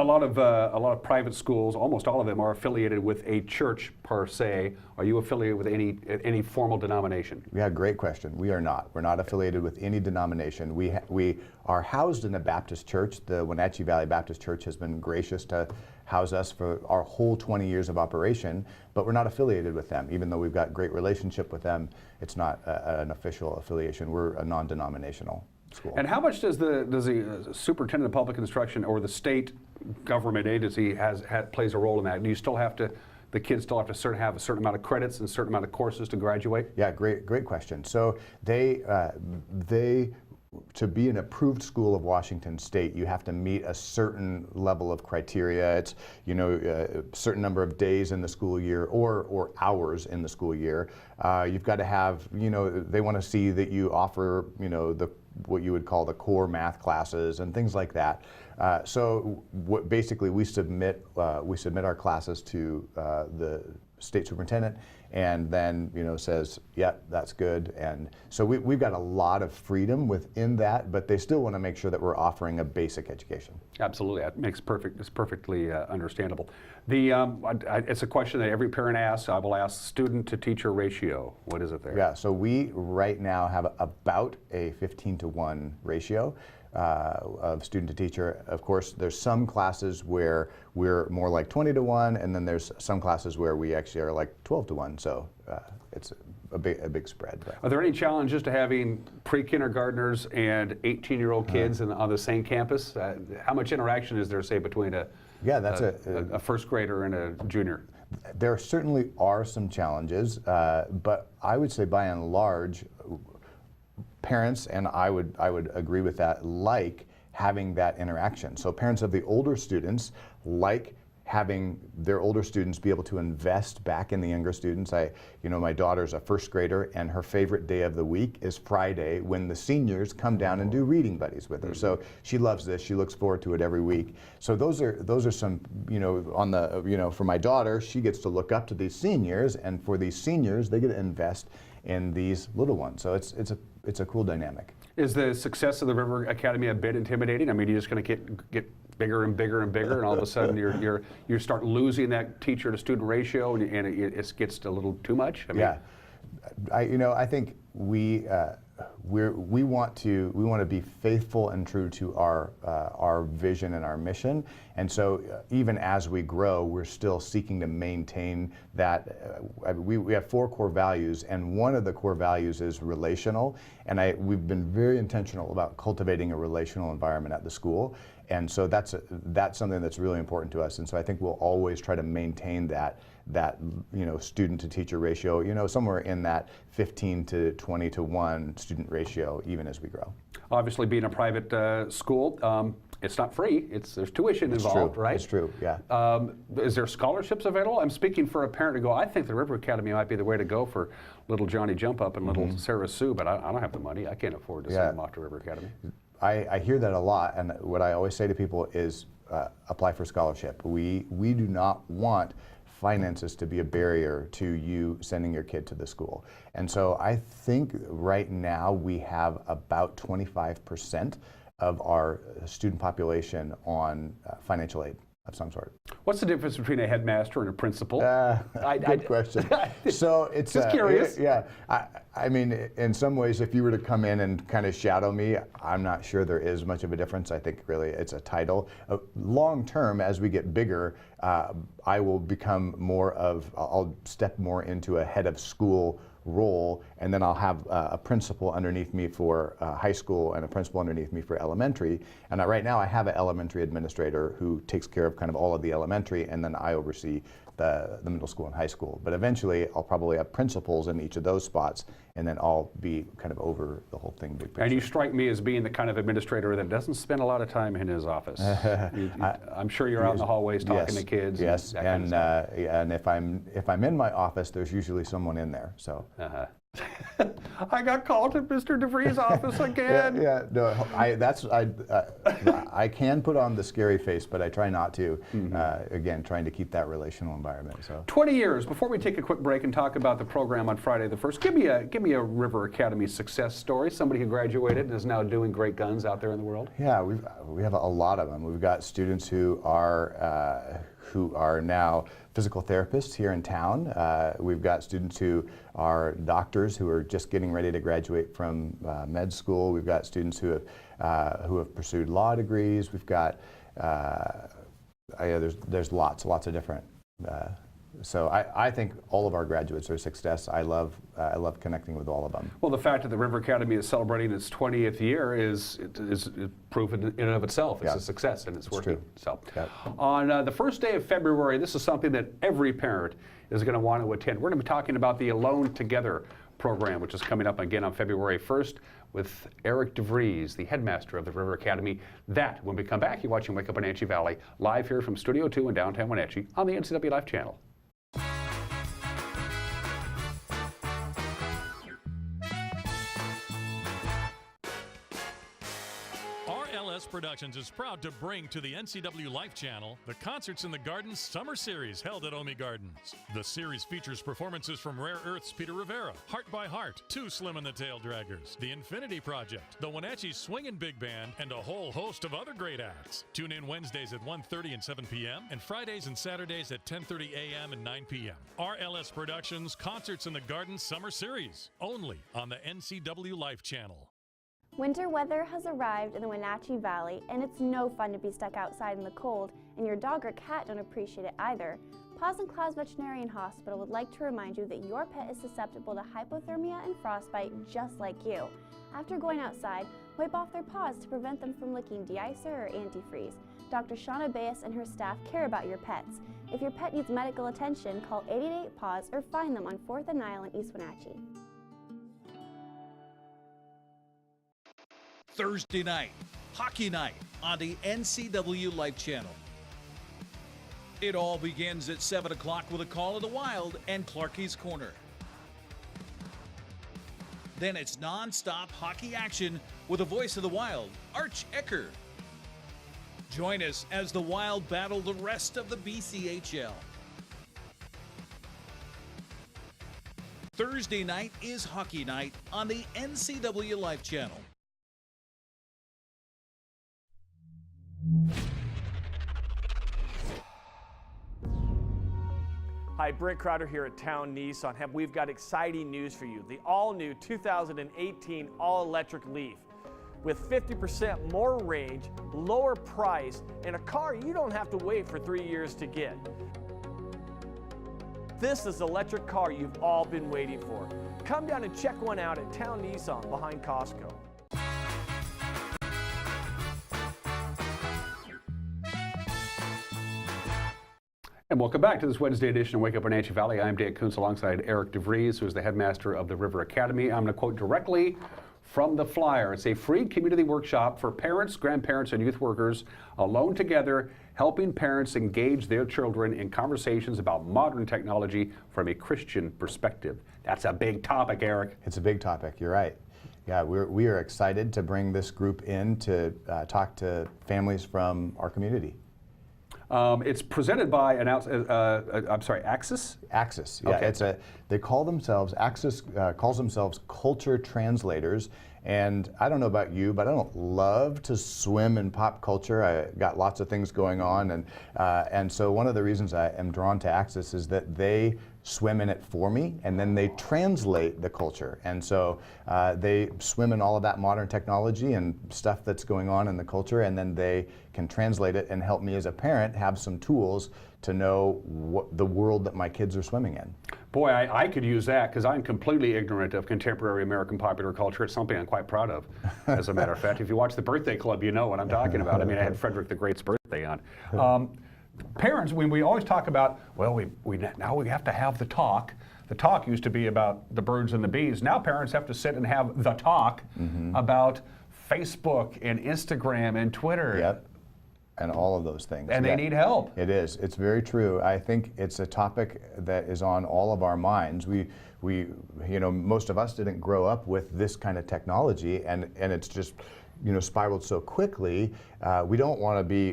[SPEAKER 1] lot of private schools, almost all of them, are affiliated with a church per se. Are you affiliated with any formal denomination?
[SPEAKER 28] Yeah, great question. We are not. We're not affiliated with any denomination. We are housed in a Baptist church. The Wenatchee Valley Baptist Church has been gracious to house us for our whole 20 years of operation, but we're not affiliated with them. Even though we've got great relationship with them, it's not an official affiliation. We're a non-denominational school.
[SPEAKER 1] And how much does the superintendent of public instruction or the state government agency plays a role in that? Do you still have to, the kids still have to have a certain amount of credits and a certain amount of courses to graduate?
[SPEAKER 28] Yeah, great question. So to be an approved school of Washington State, you have to meet a certain level of criteria. It's a certain number of days in the school year or hours in the school year. You've got to have, they want to see that you offer, what you would call the core math classes and things like that. So basically we submit our classes to the state superintendent, and then says, yep, that's good. And so we've got a lot of freedom within that, but they still want to make sure that we're offering a basic education.
[SPEAKER 1] Absolutely, it's perfectly understandable. It's a question that every parent asks. I will ask student to teacher ratio. What is it there?
[SPEAKER 28] Yeah, so we right now have about a 15-to-1 ratio. Of student to teacher. Of course, there's some classes where we're more like 20-to-1, and then there's some classes where we actually are like 12-to-1. So it's a big spread. But.
[SPEAKER 1] Are there any challenges to having pre-kindergartners and 18-year-old kids on the same campus? How much interaction is there, say, between a first grader and a junior?
[SPEAKER 28] There certainly are some challenges, but I would say by and large, parents, and I would agree with that, like having that interaction. So parents of the older students like having their older students be able to invest back in the younger students. My daughter's a first grader, and her favorite day of the week is Friday when the seniors come down and do reading buddies with her. So she loves this. She looks forward to it every week. So those are some, for my daughter, she gets to look up to these seniors, and for these seniors, they get to invest in these little ones. So it's a cool dynamic.
[SPEAKER 1] Is the success of the River Academy a bit intimidating? I mean, you're just going to get bigger and bigger and bigger, and all of a sudden you start losing that teacher to student ratio, and it gets a little too much.
[SPEAKER 28] Yeah, I think we want to be faithful and true to our vision and our mission, and so even as we grow, we're still seeking to maintain that. We have 4 core values, and one of the core values is relational, and we've been very intentional about cultivating a relational environment at the school, and so that's something that's really important to us, and so I think we'll always try to maintain that student to teacher ratio, somewhere in that 15 to 20 to 1 student ratio, even as we grow.
[SPEAKER 1] Obviously, being a private school, it's not free. There's tuition involved, right?
[SPEAKER 28] It's true, yeah.
[SPEAKER 1] Is there scholarships available? I'm speaking for a parent to go, I think the River Academy might be the way to go for little Johnny Jump Up and little Sarah Sue, but I don't have the money. I can't afford to send them off to River Academy.
[SPEAKER 28] I hear that a lot, and what I always say to people is apply for scholarship. We do not want finances to be a barrier to you sending your kid to the school. And so I think right now we have about 25% of our student population on financial aid of some sort.
[SPEAKER 1] What's the difference between a headmaster and a principal?
[SPEAKER 28] Good question. So it's
[SPEAKER 1] just curious.
[SPEAKER 28] I mean, in some ways, if you were to come in and kind of shadow me, I'm not sure there is much of a difference. I think really it's a title. Long term, as we get bigger, I will become more of, I'll step more into a head of school role, and then I'll have a principal underneath me for high school and a principal underneath me for elementary. And right now I have an elementary administrator who takes care of kind of all of the elementary, and then I oversee the middle school and high school. But eventually I'll probably have principals in each of those spots, and then I'll be kind of over the whole thing. Big picture.
[SPEAKER 1] And you strike me as being the kind of administrator that doesn't spend a lot of time in his office. I'm sure you're out in the hallways talking to kids.
[SPEAKER 28] Yes, and if I'm in my office, there's usually someone in there. So.
[SPEAKER 1] I got called to Mr. DeVries' office again.
[SPEAKER 28] I can put on the scary face, but I try not to. Again, trying to keep that relational environment. So
[SPEAKER 1] 20 years. Before we take a quick break and talk about the program on Friday the 1st, give me a River Academy success story. Somebody who graduated and is now doing great guns out there in the world.
[SPEAKER 28] Yeah, we have a lot of them. We've got students who are now physical therapists here in town. We've got students who are doctors who are just getting ready to graduate from med school. We've got students who have pursued law degrees. We've got there's lots of different. So I think all of our graduates are a success. I love connecting with all of them.
[SPEAKER 1] Well, the fact that the River Academy is celebrating its 20th year is proof in and of itself. It's a success, and it's working. So, on the first day of February, this is something that every parent is going to want to attend. We're going to be talking about the Alone Together program, which is coming up again on February 1st with Eric DeVries, the headmaster of the River Academy. That, when we come back, you're watching Wake Up Wenatchee Valley, live here from Studio 2 in downtown Wenatchee on the NCW Life channel.
[SPEAKER 9] Productions is proud to bring to the NCW Life channel the Concerts in the Gardens Summer Series held at Omi Gardens. The series features performances from Rare Earth's Peter Rivera, Heart by Heart, Too Slim and the Tail Draggers, The Infinity Project, the Wenatchee Swingin' Big Band, and a whole host of other great acts. Tune in Wednesdays at 1:30 and 7 p.m. and Fridays and Saturdays at 10:30 a.m. and 9 p.m. RLS Productions Concerts in the Gardens Summer Series, only on the NCW Life channel.
[SPEAKER 22] Winter weather has arrived in the Wenatchee Valley, and it's no fun to be stuck outside in the cold, and your dog or cat don't appreciate it either. Paws and Claws Veterinarian Hospital would like to remind you that your pet is susceptible to hypothermia and frostbite just like you. After going outside, wipe off their paws to prevent them from licking de-icer or antifreeze. Dr. Shauna Baez and her staff care about your pets. If your pet needs medical attention, call 888-PAWS or find them on 4th and Nile in East Wenatchee.
[SPEAKER 13] Thursday night, hockey night on the NCW Life channel. It all begins at 7 o'clock with a call of the Wild and Clarkie's Corner. Then it's non-stop hockey action with a voice of the Wild, Arch Ecker. Join us as the Wild battle the rest of the BCHL. Thursday night is hockey night on the NCW Life channel.
[SPEAKER 10] Hi, Brent Crowder here at Town Nissan. We've got exciting news for you. The all-new 2018 all-electric Leaf with 50% more range, lower price, and a car you don't have to wait for 3 years to get. This is the electric car you've all been waiting for. Come down and check one out at Town Nissan behind Costco.
[SPEAKER 1] And welcome back to this Wednesday edition of Wake Up Wenatchee Valley. I'm Dan Kuntz alongside Eric DeVries, who is the headmaster of the River Academy. I'm going to quote directly from the flyer. It's a free community workshop for parents, grandparents, and youth workers alone together, helping parents engage their children in conversations about modern technology from a Christian perspective. That's a big topic, Eric.
[SPEAKER 28] It's a big topic, you're right. Yeah, we are excited to bring this group in to talk to families from our community.
[SPEAKER 1] It's presented by Axis?
[SPEAKER 28] Axis, yeah.
[SPEAKER 1] Okay.
[SPEAKER 28] They call themselves, Axis calls themselves culture translators. And I don't know about you, but I don't love to swim in pop culture. I got lots of things going on, and so one of the reasons I am drawn to Axis is that they swim in it for me, and then they translate the culture. And so they swim in all of that modern technology and stuff that's going on in the culture, and then they can translate it and help me as a parent have some tools to know the world that my kids are swimming in.
[SPEAKER 1] Boy, I could use that because I'm completely ignorant of contemporary American popular culture. It's something I'm quite proud of, as a matter of fact. If you watch The Birthday Club, you know what I'm talking about. I mean, I had Frederick the Great's birthday on. Parents, when we always talk about, well, now we have to have the talk. The talk used to be about the birds and the bees. Now parents have to sit and have the talk about Facebook and Instagram and Twitter.
[SPEAKER 28] Yep. And all of those things.
[SPEAKER 1] And they need help.
[SPEAKER 28] It is. It's very true. I think it's a topic that is on all of our minds. We most of us didn't grow up with this kind of technology, and it's just, spiraled so quickly. We don't want to be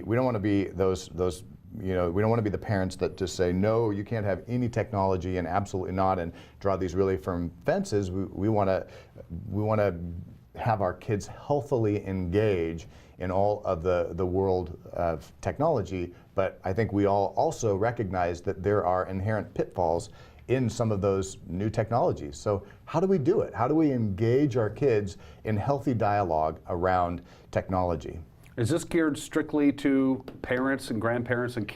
[SPEAKER 28] those. We don't want to be the parents that just say, no, you can't have any technology, and absolutely not, and draw these really firm fences. We want to have our kids healthily engage in all of the world of technology, but I think we all also recognize that there are inherent pitfalls in some of those new technologies. So how do we do it? How do we engage our kids in healthy dialogue around technology?
[SPEAKER 1] Is this geared strictly to parents and grandparents and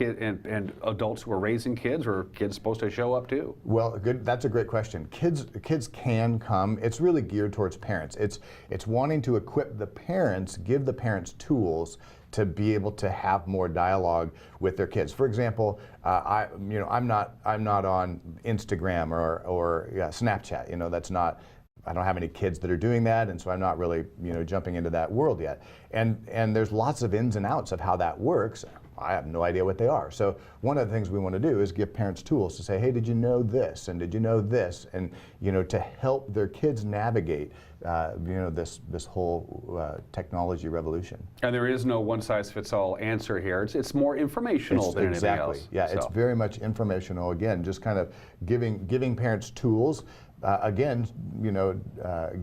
[SPEAKER 1] and adults who are raising kids, or are kids supposed to show up too?
[SPEAKER 28] Well, that's a great question. Kids can come. It's really geared towards parents. It's wanting to equip the parents, give the parents tools to be able to have more dialogue with their kids. For example, I'm not on Instagram or Snapchat. That's not. I don't have any kids that are doing that, and so I'm not really, jumping into that world yet. And there's lots of ins and outs of how that works. I have no idea what they are. So one of the things we want to do is give parents tools to say, hey, did you know this? And did you know this? And, to help their kids navigate, this whole technology revolution.
[SPEAKER 1] And there is no one-size-fits-all answer here. It's more informational than anything else.
[SPEAKER 28] Yeah, it's very much informational. Again, just kind of giving parents tools.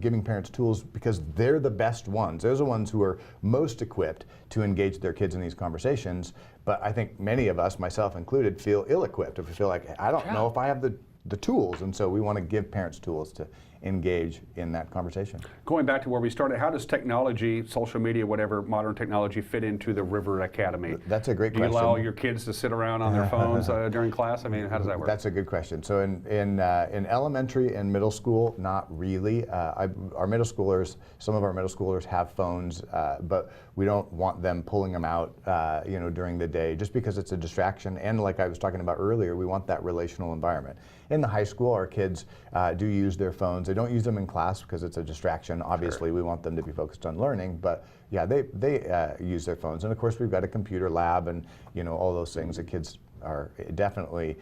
[SPEAKER 28] Giving parents tools because they're the best ones. They're the ones who are most equipped to engage their kids in these conversations. But I think many of us, myself included, feel ill-equipped. If we feel like, I don't know if I have the tools. And so we want to give parents tools to engage in that conversation.
[SPEAKER 1] Going back to where we started, how does technology, social media, whatever, modern technology fit into the River Academy?
[SPEAKER 28] That's a great question.
[SPEAKER 1] Do you allow your kids to sit around on their phones during class? I mean, how does that work?
[SPEAKER 28] That's a good question. So in elementary and middle school, not really. Some of our middle schoolers have phones, but we don't want them pulling them out, during the day, just because it's a distraction. And like I was talking about earlier, we want that relational environment. In the high school, our kids do use their phones. They don't use them in class because it's a distraction. Obviously, we want them to be focused on learning, but yeah, they use their phones. And of course, we've got a computer lab and all those things. The kids are definitely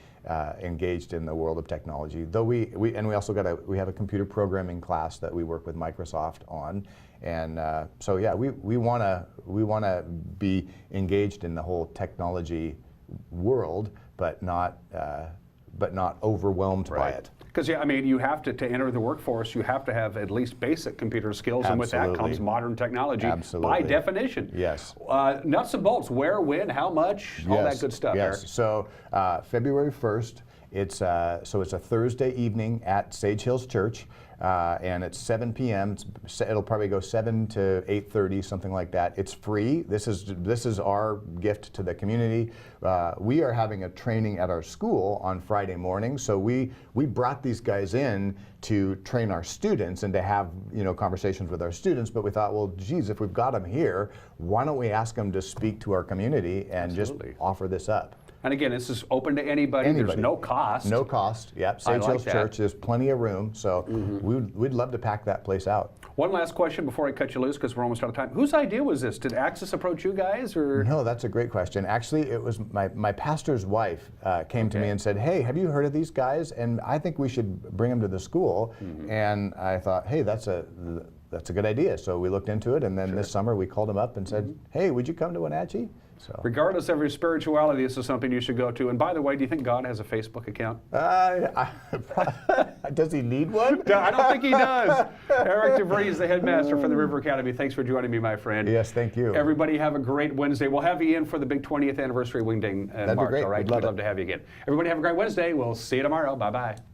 [SPEAKER 28] engaged in the world of technology. Though we also have a computer programming class that we work with Microsoft on, and so yeah, we want to be engaged in the whole technology world, but not overwhelmed by it.
[SPEAKER 1] Because you have to enter the workforce, you have to have at least basic computer skills, and with that comes modern technology by definition.
[SPEAKER 28] Yes.
[SPEAKER 1] Nuts and bolts, where, when, how much, all that good stuff.
[SPEAKER 28] Yes.
[SPEAKER 1] Eric.
[SPEAKER 28] So February 1st, it's a Thursday evening at Sage Hills Church. And it's 7 p.m. It'll probably go 7 to 8:30, something like that. It's free. This is our gift to the community. We are having a training at our school on Friday morning, so we brought these guys in to train our students and to have conversations with our students. But we thought, well, geez, if we've got them here, why don't we ask them to speak to our community and just offer this up?
[SPEAKER 1] And again, this is open to anybody. There's no cost.
[SPEAKER 28] No cost, yep. Sage Hills Church, there's plenty of room, so we'd love to pack that place out.
[SPEAKER 1] One last question before I cut you loose, because we're almost out of time. Whose idea was this? Did Axis approach you guys, or?
[SPEAKER 28] No, that's a great question. Actually, it was my pastor's wife came to me and said, hey, have you heard of these guys? And I think we should bring them to the school. And I thought, hey, that's a good idea. So we looked into it, and then this summer we called them up and said, hey, would you come to Wenatchee? So.
[SPEAKER 1] Regardless of your spirituality, this is something you should go to. And by the way, do you think God has a Facebook account?
[SPEAKER 28] Does he need one?
[SPEAKER 1] No, I don't think he does. Eric DeVries is the headmaster for the River Academy. Thanks for joining me, my friend.
[SPEAKER 28] Yes, thank you.
[SPEAKER 1] Everybody have a great Wednesday. We'll have you in for the big 20th anniversary wing ding in
[SPEAKER 28] That'd
[SPEAKER 1] March.
[SPEAKER 28] be great.
[SPEAKER 1] All right,
[SPEAKER 28] We'd love
[SPEAKER 1] to have you again. Everybody have a great Wednesday. We'll see you tomorrow. Bye-bye.